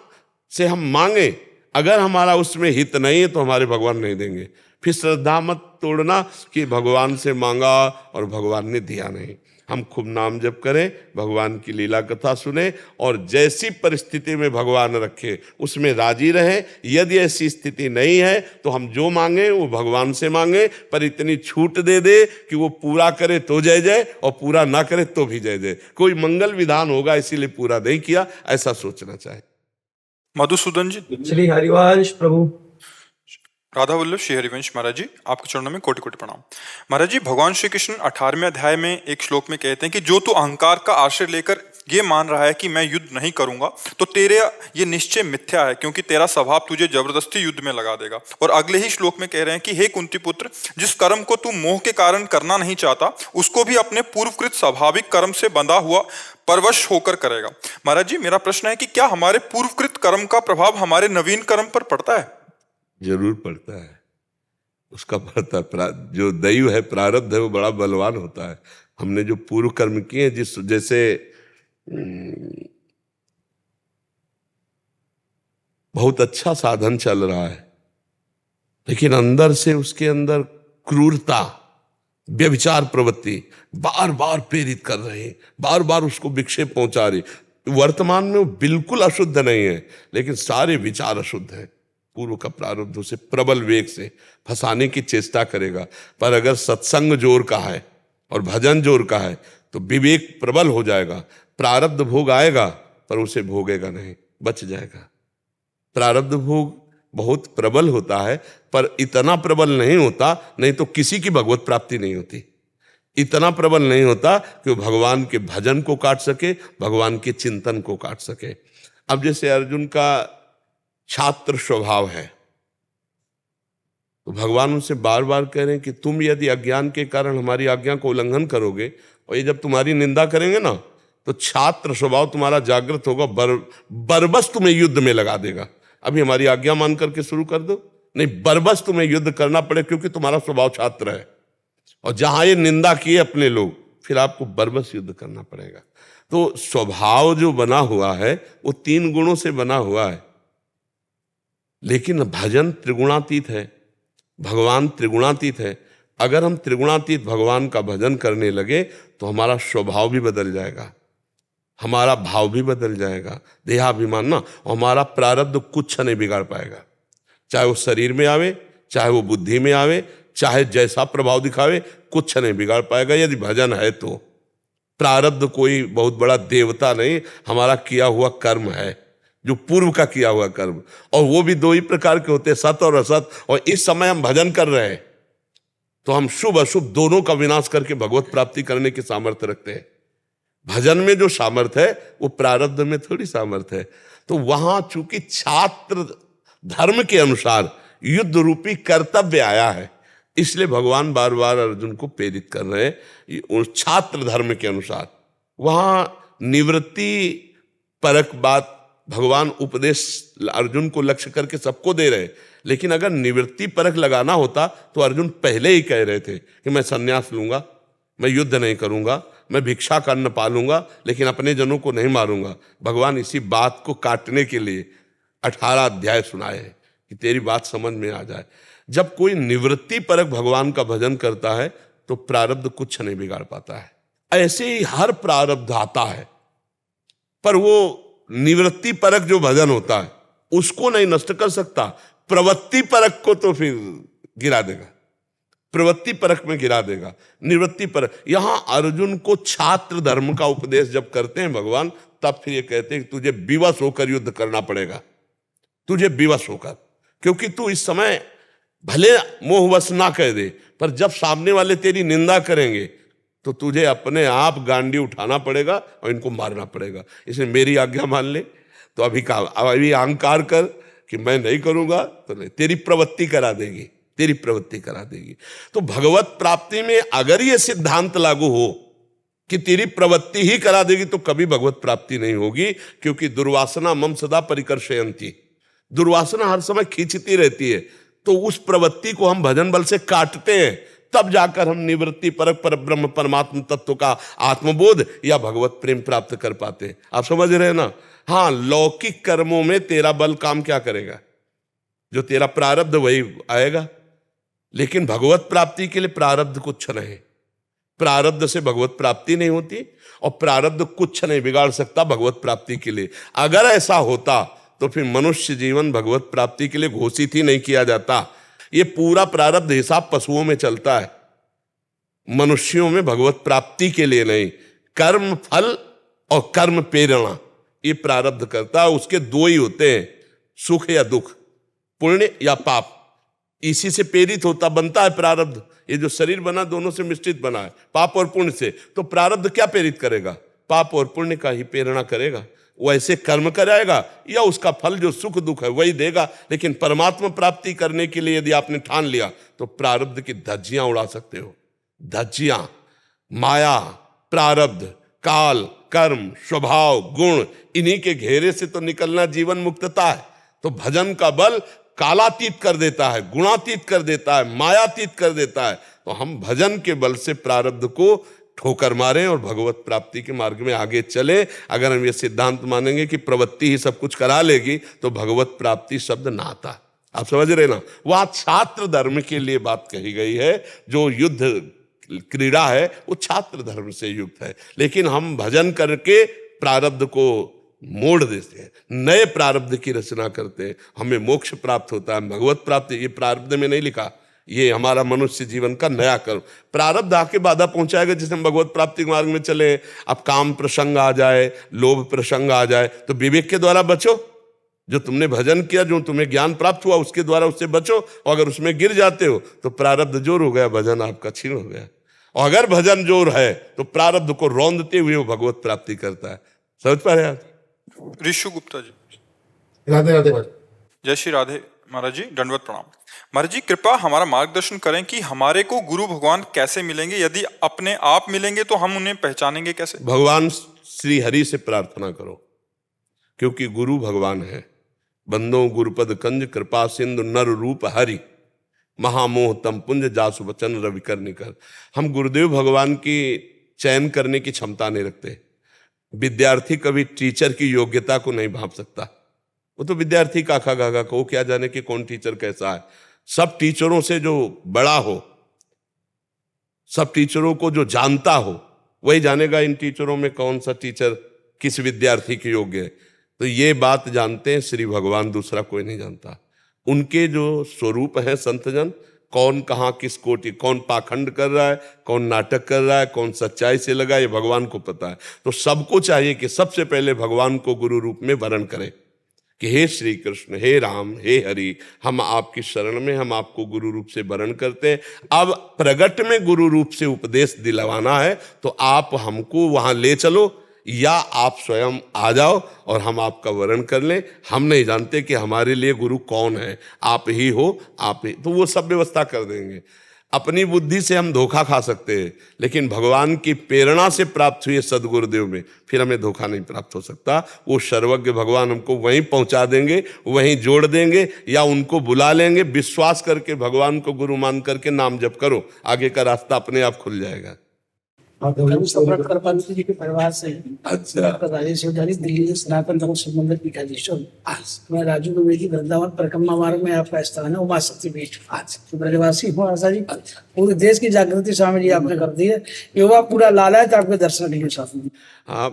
से हम मांगे, अगर हमारा उसमें हित नहीं है तो हमारे भगवान नहीं देंगे। फिर श्रद्धा मत तोड़ना कि भगवान से मांगा और भगवान ने दिया नहीं। हम खूब नाम जप करें, भगवान की लीला कथा सुने, और जैसी परिस्थिति में भगवान रखे उसमें राजी रहे। यदि ऐसी स्थिति नहीं है तो हम जो मांगे वो भगवान से मांगे, पर इतनी छूट दे दे कि वो पूरा करे तो जय जय, और पूरा ना करे तो भी जय जय। कोई मंगल विधान होगा इसीलिए पूरा नहीं किया, ऐसा सोचना चाहिए। मधुसूदन जी। श्री हरिवंश प्रभु। राधा वल्लभ श्री हरिवंश महाराज जी, आपके चरणों में कोटि कोटि प्रणाम। महाराज जी, भगवान श्री कृष्ण 18वें अध्याय में एक श्लोक में कहते हैं कि जो तू अहंकार का आश्रय लेकर ये मान रहा है कि मैं युद्ध नहीं करूंगा, तो तेरे ये निश्चय मिथ्या है, क्योंकि तेरा स्वभाव तुझे जबरदस्ती युद्ध में लगा देगा। और अगले ही श्लोक में कह रहे हैं कि हे कुंती पुत्र, जिस कर्म को तू मोह के कारण करना नहीं चाहता, उसको भी अपने पूर्वकृत स्वाभाविक कर्म से बंधा हुआ परवश होकर करेगा। महाराज जी, मेरा प्रश्न है कि क्या हमारे पूर्वकृत कर्म का प्रभाव हमारे नवीन कर्म पर पड़ता है? जरूर पड़ता है, उसका पड़ता है। जो दैव है, प्रारब्ध है, वो बड़ा बलवान होता है। हमने जो पूर्व कर्म किए, जैसे बहुत अच्छा साधन चल रहा है, लेकिन अंदर से उसके अंदर क्रूरता, व्यभिचार प्रवृत्ति बार बार प्रेरित कर रहे हैं, बार बार उसको विक्षेप पहुंचा रही। वर्तमान में वो बिल्कुल अशुद्ध नहीं है, लेकिन सारे विचार अशुद्ध है। पूर्व का प्रारब्ध उसे प्रबल वेग से फंसाने की चेष्टा करेगा। पर अगर सत्संग जोर का है और भजन जोर का है तो विवेक प्रबल हो जाएगा। प्रारब्ध भोग आएगा पर उसे भोगेगा नहीं, बच जाएगा। प्रारब्ध भोग बहुत प्रबल होता है, पर इतना प्रबल नहीं होता, नहीं तो किसी की भगवत प्राप्ति नहीं होती। इतना प्रबल नहीं होता कि वो भगवान के भजन को काट सके, भगवान के चिंतन को काट सके। अब जैसे अर्जुन का छात्र स्वभाव है, तो भगवान उनसे बार बार कह रहे हैं कि तुम यदि अज्ञान के कारण हमारी आज्ञा को उल्लंघन करोगे, और ये जब तुम्हारी निंदा करेंगे ना, तो छात्र स्वभाव तुम्हारा जागृत होगा, बरबस तुम्हें युद्ध में लगा देगा। अभी हमारी आज्ञा मान करके शुरू कर दो, नहीं बरबस तुम्हें युद्ध करना पड़े, क्योंकि तुम्हारा स्वभाव छात्र है। और जहां ये निंदा किए अपने लोग, फिर आपको बरबस युद्ध करना पड़ेगा। तो स्वभाव जो बना हुआ है वो 3 गुणों से बना हुआ है, लेकिन भजन त्रिगुणातीत है, भगवान त्रिगुणातीत है। अगर हम त्रिगुणातीत भगवान का भजन करने लगे तो हमारा स्वभाव भी बदल जाएगा, हमारा भाव भी बदल जाएगा, देहाभिमान ना, और हमारा प्रारब्ध कुछ नहीं बिगाड़ पाएगा। चाहे वो शरीर में आवे, चाहे वो बुद्धि में आवे, चाहे जैसा प्रभाव दिखावे, कुछ नहीं बिगाड़ पाएगा यदि भजन है तो। प्रारब्ध कोई बहुत बड़ा देवता नहीं, हमारा किया हुआ कर्म है। जो पूर्व का किया हुआ कर्म, और वो भी दो ही प्रकार के होते हैं, सत और असत। और इस समय हम भजन कर रहे हैं तो हम शुभ अशुभ दोनों का विनाश करके भगवत प्राप्ति करने की सामर्थ्य रखते हैं। भजन में जो सामर्थ्य है वो प्रारब्ध में थोड़ी सामर्थ्य है। तो वहां चूंकि छात्र धर्म के अनुसार युद्ध रूपी कर्तव्य आया है, इसलिए भगवान बार बार अर्जुन को प्रेरित कर रहे हैं उस छात्र धर्म के अनुसार। वहां निवृत्ति परक बात भगवान उपदेश अर्जुन को लक्ष्य करके सबको दे रहे, लेकिन अगर निवृत्ति परक लगाना होता तो अर्जुन पहले ही कह रहे थे कि मैं संन्यास लूंगा, मैं युद्ध नहीं करूंगा, मैं भिक्षा का अन्न पालूंगा, लेकिन अपने जनों को नहीं मारूंगा। भगवान इसी बात को काटने के लिए 18 अध्याय सुनाए हैं कि तेरी बात समझ में आ जाए। जब कोई निवृत्ति परक भगवान का भजन करता है तो प्रारब्ध कुछ नहीं बिगाड़ पाता है। ऐसे ही हर प्रारब्ध आता है, पर वो निवृत्ति परक जो भजन होता है उसको नहीं नष्ट कर सकता, प्रवृत्ति परक को तो फिर गिरा देगा, प्रवृत्ति परक में गिरा देगा। निवृत्ति परक, यहां अर्जुन को छात्र धर्म का उपदेश जब करते हैं भगवान, तब फिर ये कहते हैं कि तुझे विवश होकर युद्ध करना पड़ेगा, तुझे विवश होकर, क्योंकि तू इस समय भले मोहवश ना कह दे, पर जब सामने वाले तेरी निंदा करेंगे तो तुझे अपने आप गांडी उठाना पड़ेगा और इनको मारना पड़ेगा। इसलिए मेरी आज्ञा मान ले। तो अभी अहंकार कर कि मैं नहीं करूंगा तो नहीं, तेरी प्रवृत्ति करा देगी, तेरी प्रवृत्ति करा देगी। तो भगवत प्राप्ति में अगर ये सिद्धांत लागू हो कि तेरी प्रवृत्ति ही करा देगी तो कभी भगवत प्राप्ति नहीं होगी, क्योंकि दुर्वासना मम सदा परिकर्षयन्ति, दुर्वासना हर समय खींचती रहती है। तो उस प्रवृत्ति को हम भजन बल से काटते हैं, तब जाकर हम निवृत्ति परक पर ब्रह्म परमात्म तत्व का आत्मबोध या भगवत प्रेम प्राप्त कर पाते हैं। आप समझ रहे हैं ना? हाँ, लौकिक कर्मों में तेरा बल काम क्या करेगा, जो तेरा प्रारब्ध वही आएगा, लेकिन भगवत प्राप्ति के लिए प्रारब्ध कुछ नहीं, प्रारब्ध से भगवत प्राप्ति नहीं होती और प्रारब्ध कुछ नहीं बिगाड़ सकता भगवत प्राप्ति के लिए। अगर ऐसा होता तो फिर मनुष्य जीवन भगवत प्राप्ति के लिए घोषित ही नहीं किया जाता। ये पूरा प्रारब्ध हिसाब पशुओं में चलता है, मनुष्यों में भगवत प्राप्ति के लिए नहीं। कर्म फल और कर्म प्रेरणा ये प्रारब्ध करता है, उसके दो ही होते हैं, सुख या दुख, पुण्य या पाप, इसी से प्रेरित होता बनता है प्रारब्ध। ये जो शरीर बना दोनों से मिश्रित बना है, पाप और पुण्य से। तो प्रारब्ध क्या प्रेरित करेगा? पाप और पुण्य का ही प्रेरणा करेगा, वैसे कर्म कराएगा या उसका फल जो सुख दुख है वही देगा। लेकिन परमात्मा प्राप्ति करने के लिए यदि आपने ठान लिया तो प्रारब्ध की धज्जियां उड़ा सकते हो। धज्जियां, माया, प्रारब्ध, काल, कर्म, स्वभाव, गुण, इन्हीं के घेरे से तो निकलना जीवन मुक्तता है। तो भजन का बल कालातीत कर देता है, गुणातीत कर देता है, मायातीत कर देता है। तो हम भजन के बल से प्रारब्ध को ठोकर मारें और भगवत प्राप्ति के मार्ग में आगे चले। अगर हम ये सिद्धांत मानेंगे कि प्रवृत्ति ही सब कुछ करा लेगी तो भगवत प्राप्ति शब्द ना आता। आप समझ रहे ना? वहां छात्र धर्म के लिए बात कही गई है, जो युद्ध क्रीड़ा है वो छात्र धर्म से युक्त है। लेकिन हम भजन करके प्रारब्ध को मोड़ देते हैं, नए प्रारब्ध की रचना करते हैं, हमें मोक्ष प्राप्त होता है, भगवत प्राप्ति। ये प्रारब्ध में नहीं लिखा, ये हमारा मनुष्य जीवन का नया कर्म। प्रारब्ध आके बाधा पहुंचाएगा जिसे हम भगवत प्राप्ति के मार्ग में चले। अब काम प्रसंग आ जाए, लोभ प्रसंग आ जाए तो विवेक के द्वारा बचो। जो तुमने भजन किया, जो तुम्हें ज्ञान प्राप्त हुआ उसके द्वारा उससे बचो। और अगर उसमें गिर जाते हो तो प्रारब्ध जोर हो गया, भजन आपका छीन हो गया। और अगर भजन जोर है तो प्रारब्ध को रौंदते हुए वो भगवत प्राप्ति करता है। समझ पा रहे आप? ऋषु गुप्ता जी, राधे राधे भाई। जय श्री राधे महाराज जी, दंडवत प्रणाम। महाराज जी, कृपा हमारा मार्गदर्शन करें कि हमारे को गुरु भगवान कैसे मिलेंगे? यदि अपने आप मिलेंगे तो हम उन्हें पहचानेंगे कैसे? भगवान श्री हरि से प्रार्थना करो, क्योंकि गुरु भगवान है। बंदो गुरुपद कंज कृपा सिंधु नर रूप हरि, महामोह तम पुंज जासु वचन रवि कर निकर। हम गुरुदेव भगवान की चयन करने की क्षमता नहीं रखते। विद्यार्थी कभी टीचर की योग्यता को नहीं भांप सकता। वो तो विद्यार्थी का खा गा को क्या जाने कि कौन टीचर कैसा है। सब टीचरों से जो बड़ा हो, सब टीचरों को जो जानता हो वही जानेगा इन टीचरों में कौन सा टीचर किस विद्यार्थी के योग्य है। तो ये बात जानते हैं श्री भगवान, दूसरा कोई नहीं जानता। उनके जो स्वरूप है संतजन, कौन कहाँ किस कोटि, कौन पाखंड कर रहा है, कौन नाटक कर रहा है, कौन सच्चाई से लगा, ये भगवान को पता है। तो सबको चाहिए कि सबसे पहले भगवान को गुरु रूप में वरण करें। कि हे श्री कृष्ण, हे राम, हे हरि, हम आपकी शरण में, हम आपको गुरु रूप से वरण करते हैं। अब प्रगट में गुरु रूप से उपदेश दिलवाना है तो आप हमको वहां ले चलो या आप स्वयं आ जाओ और हम आपका वरण कर लें। हम नहीं जानते कि हमारे लिए गुरु कौन है, आप ही हो, आप ही। तो वो सब व्यवस्था कर देंगे। अपनी बुद्धि से हम धोखा खा सकते हैं, लेकिन भगवान की प्रेरणा से प्राप्त हुए सदगुरुदेव में फिर हमें धोखा नहीं प्राप्त हो सकता। वो सर्वज्ञ भगवान हमको वहीं पहुंचा देंगे, वहीं जोड़ देंगे, या उनको बुला लेंगे। विश्वास करके भगवान को गुरु मान करके नाम जप करो, आगे का रास्ता अपने आप खुल जाएगा। सम्राट कृपालु जी के परिवार से अच्छा। डॉक्टर राजेश चौधरी, दिल्ली से सनातन धर्म संबंधित पीठाधीश्वर। मैं राजू द्विवेदी, वृंदावन परिक्रमा मार्ग में आपका स्थान है, उमा शक्ति पीठ। तो ब्रजवासी हूँ आशा जी। पूरे देश की जागृति स्वामी जी आपने कर दी है। युवा पूरा लालायत आपके दर्शन के लिए स्वामी जी। हाँ,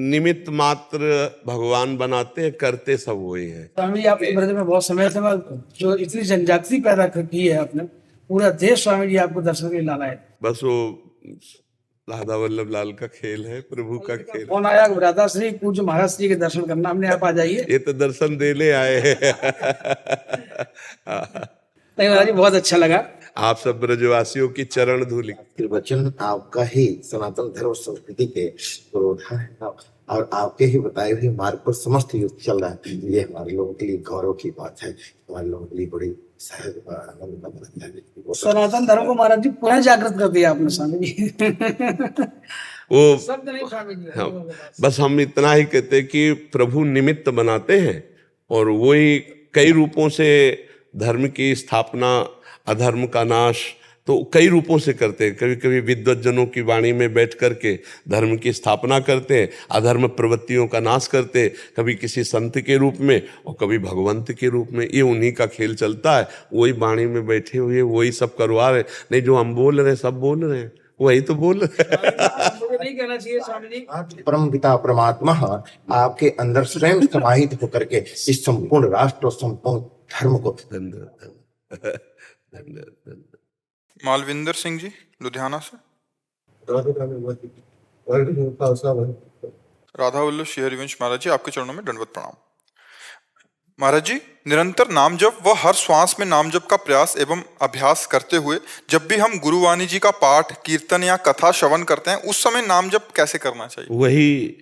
निमित्त मात्र भगवान बनाते हैं, करते सब वही है। स्वामी जी आपके ब्रज में बहुत समय से जो इतनी जनजागृति पैदा की है आपने, पूरा देश स्वामी जी आपको दर्शन के लिए लालायत। बस वो राधा वल्लभ लाल का खेल है, प्रभु का खेल। कौन आया राधा श्री पूज्य महाराज जी के दर्शन करना, हमने आप आ जाइए। ये तो दर्शन देने आए हैं। नहीं महाराज जी, बहुत अच्छा लगा। आप सब ब्रजवासियों की चरण धूलि। वचन आपका ही सनातन धर्म संस्कृति के पुरोधा है और आपके ही बताए हुए मार्ग पर समस्त युग चल रहा है। ये हमारे लोगों के लिए गौरव की बात है, हमारे लोगों के लिए बड़ी सहज और आनंद का बात है। सनातन धर्म को महाराज जी पुनः जागृत कर दिया आपने स्वामी जी। वो शब्द नहीं स्वामी जी। हाँ, बस हम इतना ही कहते कि प्रभु निमित्त बनाते हैं और वही कई रूपों से धर्म की स्थापना, अधर्म का नाश तो कई रूपों से करते हैं। कभी कभी विद्वज्जनों की वाणी में बैठ करके धर्म की स्थापना करते हैं, अधर्म प्रवृत्तियों का नाश करते हैं, कभी किसी संत के रूप में और कभी भगवंत के रूप में। ये उन्हीं का खेल चलता है। वही वाणी में बैठे हुए वही सब करवा रहे। नहीं, जो हम बोल रहे हैं सब बोल रहे हैं, वही तो बोल रहे हैं। मुझे नहीं कहना चाहिए स्वामी जी। परम पिता परमात्मा आपके अंदर स्वयं समाहित होकर के इस संपूर्ण राष्ट्र और संपूर्ण धर्म को मालविंदर सिंह जी लुधियाना से। राधा वल्लभ श्री हरिवंश महाराज जी, आपके चरणों में दंडवत प्रणाम। महाराज जी, निरंतर नाम जप व हर श्वास में नाम जप का प्रयास एवं अभ्यास करते हुए जब भी हम गुरुवाणी जी का पाठ, कीर्तन या कथा श्रवण करते हैं, उस समय नाम जप कैसे करना चाहिए? वही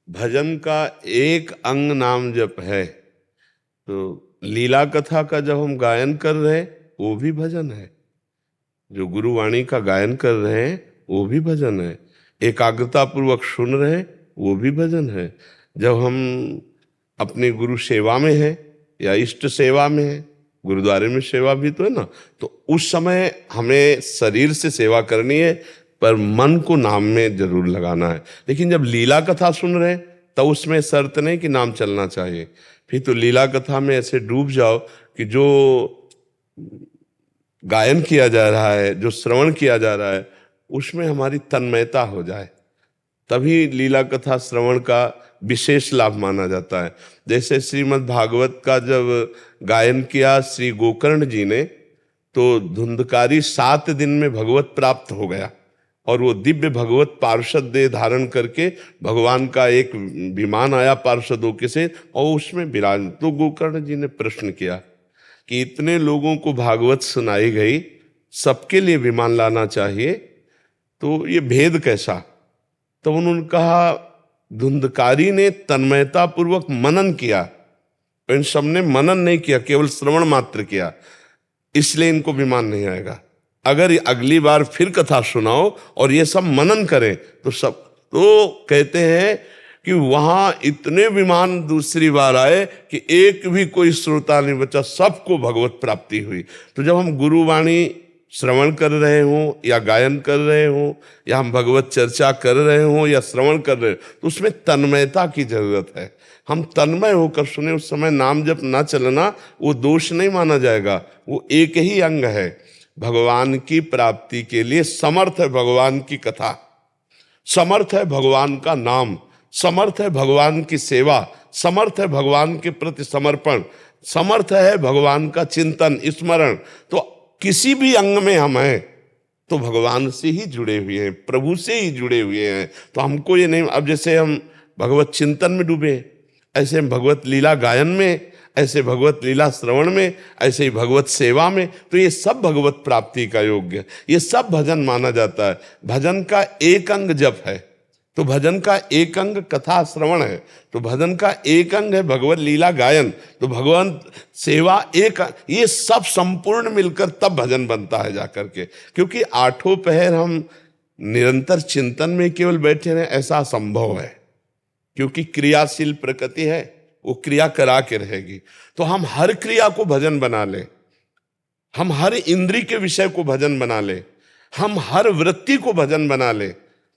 भजन का एक अंग नाम जप है। तो लीला कथा का जब हम गायन कर रहे हैं वो भी भजन है, जो गुरुवाणी का गायन कर रहे हैं वो भी भजन है, एकाग्रता पूर्वक सुन रहे हैं वो भी भजन है। जब हम अपने गुरु सेवा में है या इष्ट सेवा में है, गुरुद्वारे में सेवा भी तो है ना, तो उस समय हमें शरीर से सेवा करनी है पर मन को नाम में जरूर लगाना है। लेकिन जब लीला कथा सुन रहे हैं तो उसमें शर्त नहीं कि नाम चलना चाहिए। फिर तो लीला कथा में ऐसे डूब जाओ कि जो गायन किया जा रहा है, जो श्रवण किया जा रहा है, उसमें हमारी तन्मयता हो जाए, तभी लीला कथा श्रवण का विशेष लाभ माना जाता है। जैसे श्रीमद् भागवत का जब गायन किया श्री गोकर्ण जी ने, तो धुंधकारी 7 दिन में भगवत प्राप्त हो गया और वो दिव्य भगवत पार्षद देह धारण करके भगवान का एक विमान आया पार्षदों के से और उसमें विराज। तो गोकर्ण जी ने प्रश्न किया कि इतने लोगों को भागवत सुनाई गई, सबके लिए विमान लाना चाहिए, तो ये भेद कैसा? तो उन्होंने कहा धुंधकारी ने तन्मयता पूर्वक मनन किया, इन सबने मनन नहीं किया, केवल श्रवण मात्र किया, इसलिए इनको विमान नहीं आएगा। अगर अगली बार फिर कथा सुनाओ और ये सब मनन करें तो सब, तो कहते हैं कि वहां इतने विमान दूसरी बार आए कि एक भी कोई श्रोता नहीं बचा, सबको भगवत प्राप्ति हुई। तो जब हम गुरुवाणी श्रवण कर रहे हों या गायन कर रहे हों या हम भगवत चर्चा कर रहे हों या श्रवण कर रहे हो, तो उसमें तन्मयता की जरूरत है। हम तन्मय होकर सुने, उस समय नाम जप ना चलना वो दोष नहीं माना जाएगा, वो एक ही अंग है। भगवान की प्राप्ति के लिए समर्थ है भगवान की कथा, समर्थ है भगवान का नाम, समर्थ है भगवान की सेवा, समर्थ है भगवान के प्रति समर्पण, समर्थ है भगवान का चिंतन स्मरण। तो किसी भी अंग में हम हैं तो भगवान से ही जुड़े हुए हैं, प्रभु से ही जुड़े हुए हैं। तो हमको ये नहीं, अब जैसे हम भगवत चिंतन में डूबे, ऐसे भगवत लीला गायन में, ऐसे भगवत लीला श्रवण में, ऐसे ही भगवत सेवा में। तो ये सब भगवत प्राप्ति का योग्य है, ये सब भजन माना जाता है। भजन का एक अंग जप है, तो भजन का एक अंग कथा श्रवण है, तो भजन का एक अंग है भगवत लीला गायन, तो भगवान सेवा एक, ये सब संपूर्ण मिलकर तब भजन बनता है जाकर के। क्योंकि आठों पहर हम निरंतर चिंतन में केवल बैठे रहें ऐसा असंभव है, क्योंकि क्रियाशील प्रकृति है, वो क्रिया करा के रहेगी। तो हम हर क्रिया को भजन बना ले, हम हर इंद्री के विषय को भजन बना ले, हम हर वृत्ति को भजन बना ले,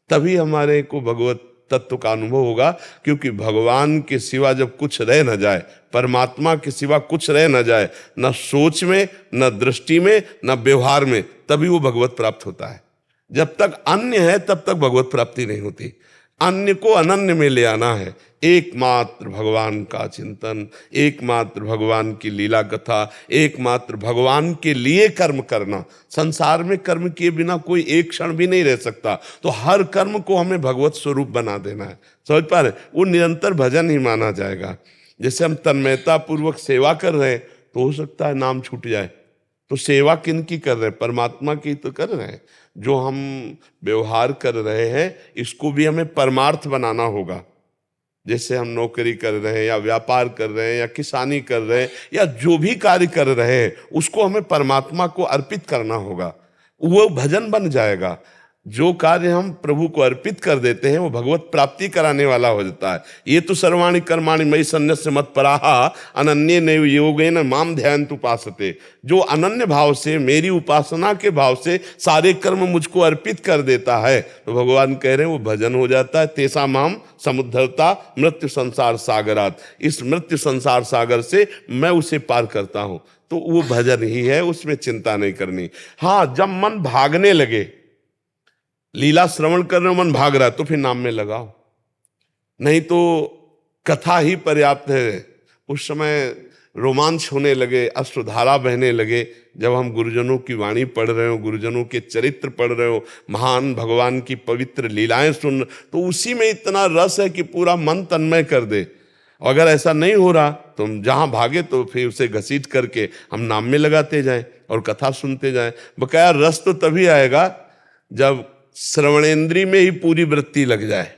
तभी हमारे को भगवत तत्व का अनुभव होगा। क्योंकि भगवान के सिवा जब कुछ रह न जाए, परमात्मा के सिवा कुछ रह न जाए, न सोच में, न दृष्टि में, न व्यवहार में, तभी वो भगवत प्राप्त होता है। जब तक अन्य है तब तक भगवत प्राप्ति नहीं होती। अन्य को अनन्य में ले आना है। एकमात्र भगवान का चिंतन, एकमात्र भगवान की लीला कथा, एकमात्र भगवान के लिए कर्म करना। संसार में कर्म किए बिना कोई एक क्षण भी नहीं रह सकता, तो हर कर्म को हमें भगवत स्वरूप बना देना है। समझ पा रहे? वो निरंतर भजन ही माना जाएगा। जैसे हम तन्मयता पूर्वक सेवा कर रहे हैं, तो हो सकता है नाम छूट जाए, तो सेवा किन की कर रहे हैं? परमात्मा की तो कर रहे हैं। जो हम व्यवहार कर रहे हैं इसको भी हमें परमार्थ बनाना होगा। जैसे हम नौकरी कर रहे हैं या व्यापार कर रहे हैं या किसानी कर रहे हैं या जो भी कार्य कर रहे हैं, उसको हमें परमात्मा को अर्पित करना होगा, वो भजन बन जाएगा। जो कार्य हम प्रभु को अर्पित कर देते हैं वो भगवत प्राप्ति कराने वाला हो जाता है। ये तो सर्वाणि कर्माणि मयि सन्न्यस्य मत्पराः अनन्ये नैव योगेन माम ध्यायन्तु उपासते। जो अनन्य भाव से, मेरी उपासना के भाव से सारे कर्म मुझको अर्पित कर देता है, तो भगवान कह रहे हैं वो भजन हो जाता है। तेसा माम समुद्धरता मृत्यु संसार सागरात। इस मृत्यु संसार सागर से मैं उसे पार करता हूं, तो वो भजन ही है, उसमें चिंता नहीं करनी। हाँ, जब मन भागने लगे, लीला श्रवण कर रहे हो, मन भाग रहा है, तो फिर नाम में लगाओ, नहीं तो कथा ही पर्याप्त है। उस समय रोमांच होने लगे, अश्रुधारा बहने लगे, जब हम गुरुजनों की वाणी पढ़ रहे हो, गुरुजनों के चरित्र पढ़ रहे हो, महान भगवान की पवित्र लीलाएं सुन, तो उसी में इतना रस है कि पूरा मन तन्मय कर दे। अगर ऐसा नहीं हो रहा तो हम जहाँ भागे तो फिर उसे घसीट करके हम नाम में लगाते जाएं और कथा सुनते जाएं। बकाया रस तो तभी आएगा जब श्रवणेंद्री में ही पूरी वृत्ति लग जाए।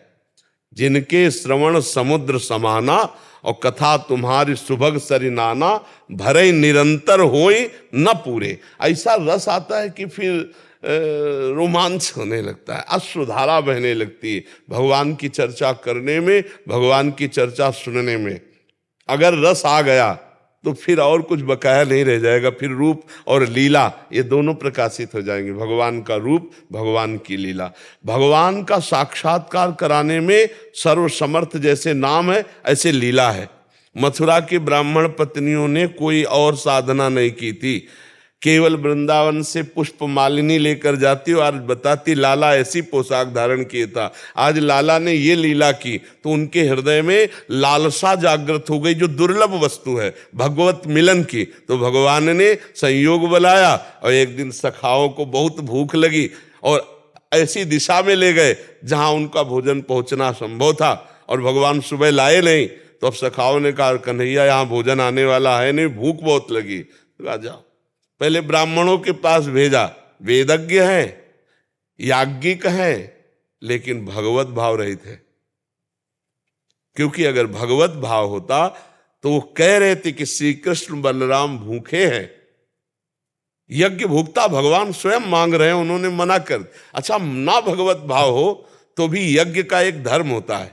जिनके श्रवण समुद्र समाना और कथा तुम्हारी सुभग सरिनाना, भरे निरंतर होई न पूरे। ऐसा रस आता है कि फिर रोमांच होने लगता है, अश्रुधारा बहने लगती है भगवान की चर्चा करने में, भगवान की चर्चा सुनने में। अगर रस आ गया तो फिर और कुछ बकाया नहीं रह जाएगा, फिर रूप और लीला ये दोनों प्रकाशित हो जाएंगे। भगवान का रूप, भगवान की लीला। भगवान का साक्षात्कार कराने में सर्वसमर्थ जैसे नाम है, ऐसे लीला है। मथुरा की ब्राह्मण पत्नियों ने कोई और साधना नहीं की थी, केवल वृंदावन से पुष्प मालिनी लेकर जाती और बताती लाला ऐसी पोशाक धारण किए था। आज लाला ने ये लीला की तो उनके हृदय में लालसा जागृत हो गई, जो दुर्लभ वस्तु है भगवत मिलन की। तो भगवान ने संयोग बुलाया और एक दिन सखाओं को बहुत भूख लगी और ऐसी दिशा में ले गए जहां उनका भोजन पहुंचना संभव था, और भगवान सुबह लाए नहीं। तो अब सखाओं ने कहा, कन्हैया यहाँ भोजन आने वाला है नहीं, भूख बहुत लगी। राजा पहले ब्राह्मणों के पास भेजा, वेदज्ञ हैं, याज्ञिक हैं, लेकिन भगवत भाव रहित है। क्योंकि अगर भगवत भाव होता तो वो कह रहे थे कि श्री कृष्ण बलराम भूखे हैं, यज्ञ भुगता भगवान स्वयं मांग रहे हैं, उन्होंने मना कर। अच्छा, ना भगवत भाव हो तो भी यज्ञ का एक धर्म होता है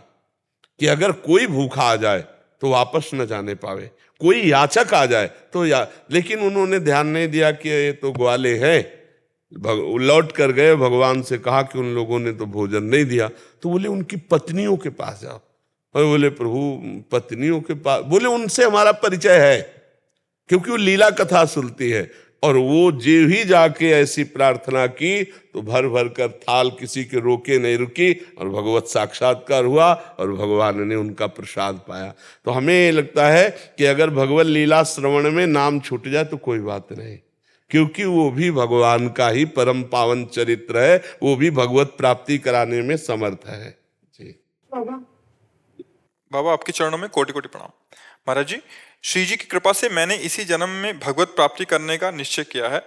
कि अगर कोई भूखा आ जाए तो वापस न जाने पावे, कोई याचक आ जाए तो लेकिन उन्होंने ध्यान नहीं दिया कि ये तो ग्वाले हैं। लौट कर गए, भगवान से कहा कि उन लोगों ने तो भोजन नहीं दिया। तो बोले उनकी पत्नियों के पास जाओ। और बोले प्रभु पत्नियों के पास, बोले उनसे हमारा परिचय है, क्योंकि वो लीला कथा सुनती है। और वो जो ही जाके ऐसी प्रार्थना की तो भर भर कर थाल किसी के रोके नहीं रुकी और भगवत साक्षात्कार हुआ और भगवान ने उनका प्रसाद पाया। तो हमें लगता है कि अगर भगवत लीला श्रवण में नाम छूट जाए तो कोई बात नहीं, क्योंकि वो भी भगवान का ही परम पावन चरित्र है, वो भी भगवत प्राप्ति कराने में समर्थ है। जी बाबा आपके चरणों में कोटि कोटि प्रणाम। महाराज जी, श्री जी की कृपा से मैंने इसी जन्म में भगवत प्राप्ति करने का निश्चय किया है।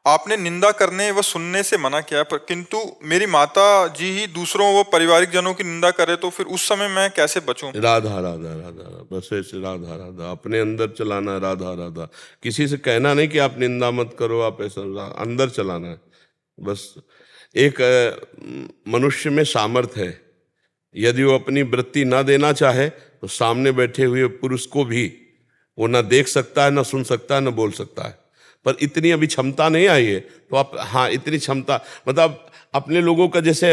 आपने निंदा करने व सुनने से मना किया, पर किंतु मेरी माता जी ही दूसरों व पारिवारिक जनों की निंदा करे तो फिर उस समय मैं कैसे बचूं? राधा राधा राधा, बस ऐसे राधा राधा अपने अंदर चलाना है। राधा राधा, किसी से कहना नहीं कि आप निंदा मत करो, आप ऐसा अंदर चलाना है बस। एक मनुष्य में सामर्थ्य है, यदि वो अपनी वृत्ति ना देना चाहे तो सामने बैठे हुए पुरुष को भी वो ना देख सकता है, ना सुन सकता है, ना बोल सकता है। पर इतनी अभी क्षमता नहीं आई है, तो आप, हाँ इतनी क्षमता, मतलब अपने लोगों का जैसे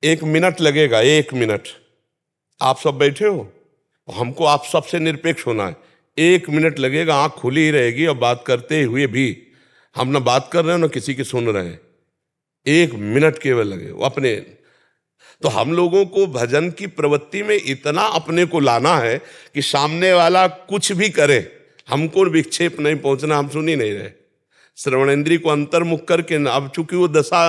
1 मिनट लगेगा, 1 मिनट आप सब बैठे हो, हमको आप सबसे निरपेक्ष होना है। 1 मिनट लगेगा, आंख खुली ही रहेगी और बात करते हुए भी हम ना बात कर रहे हैं ना किसी की सुन रहे हैं। 1 मिनट केवल लगे वो अपने। तो हम लोगों को भजन की प्रवृत्ति में इतना अपने को लाना है कि सामने वाला कुछ भी करे, हमको विक्षेप नहीं पहुंचना, हम सुन ही नहीं रहे। श्रवणेंद्री को अंतर्मुख करके, अब चूंकि वो दशा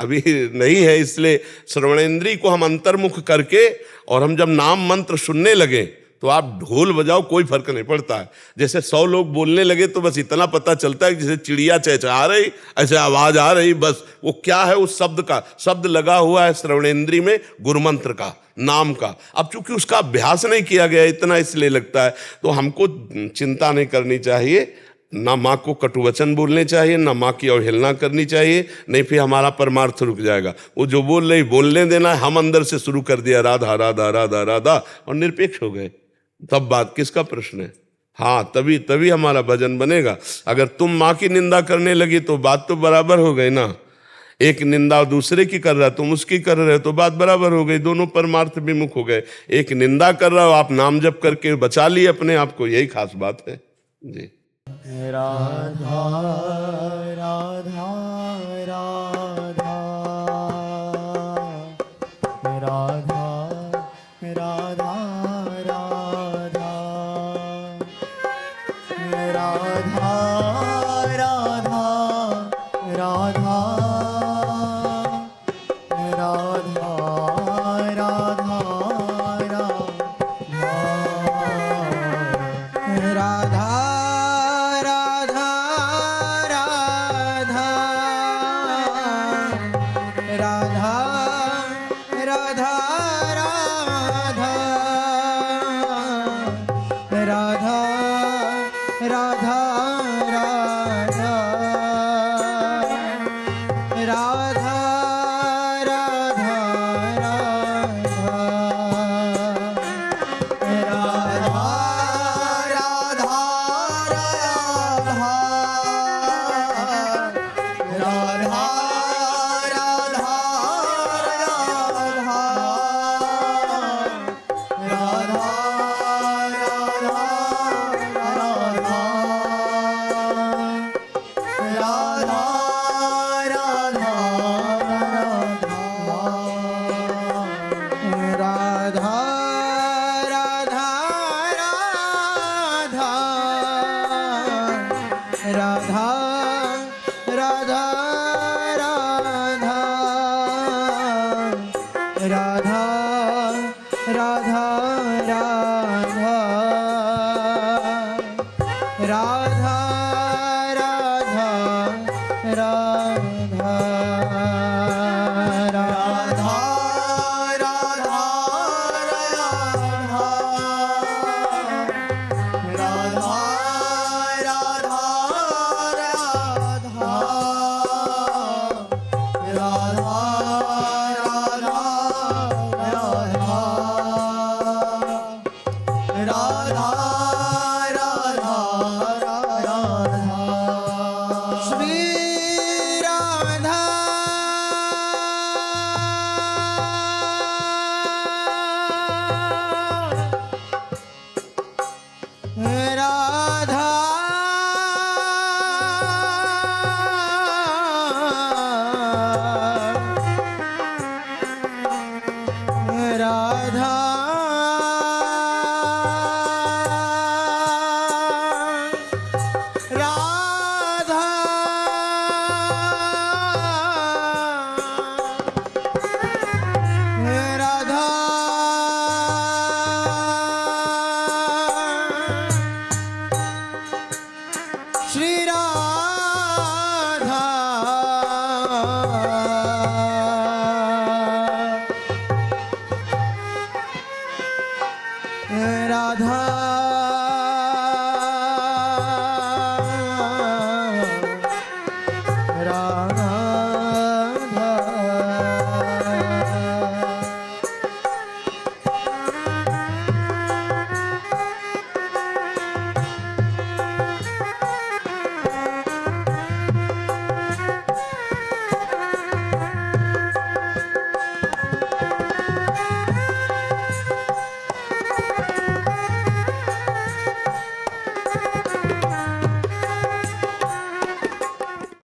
अभी नहीं है, इसलिए श्रवणेंद्री को हम अंतर्मुख करके और हम जब नाम मंत्र सुनने लगे तो आप ढोल बजाओ, कोई फर्क नहीं पड़ता है। जैसे 100 लोग बोलने लगे तो बस इतना पता चलता है कि जैसे चिड़िया चहचहा रही ऐसे आवाज आ रही, बस वो क्या है उस शब्द का, शब्द लगा हुआ है श्रवणेंद्री में गुरुमंत्र का, नाम का। अब चूंकि उसका अभ्यास नहीं किया गया इतना, इसलिए लगता है। तो हमको चिंता नहीं करनी चाहिए, ना माँ को कटुवचन बोलने चाहिए, ना माँ की अवहेलना करनी चाहिए, नहीं फिर हमारा परमार्थ रुक जाएगा। वो जो बोल रही बोलने देना है, हम अंदर से शुरू कर दिया राधा राधा राधा राधा और निरपेक्ष हो गए, तब बात किसका प्रश्न है। हाँ, तभी हमारा भजन बनेगा। अगर तुम माँ की निंदा करने लगी तो बात तो बराबर हो गई ना। एक निंदा दूसरे की कर रहा है, तुम उसकी कर रहे हो, तो बात बराबर हो गई, दोनों परमार्थ विमुख हो गए। एक निंदा कर रहा हो, आप नाम जप करके बचा लिए अपने आप को, यही खास बात है जी। राधा राधा राधा राधा राधा राधा राधा राधा राधा राधा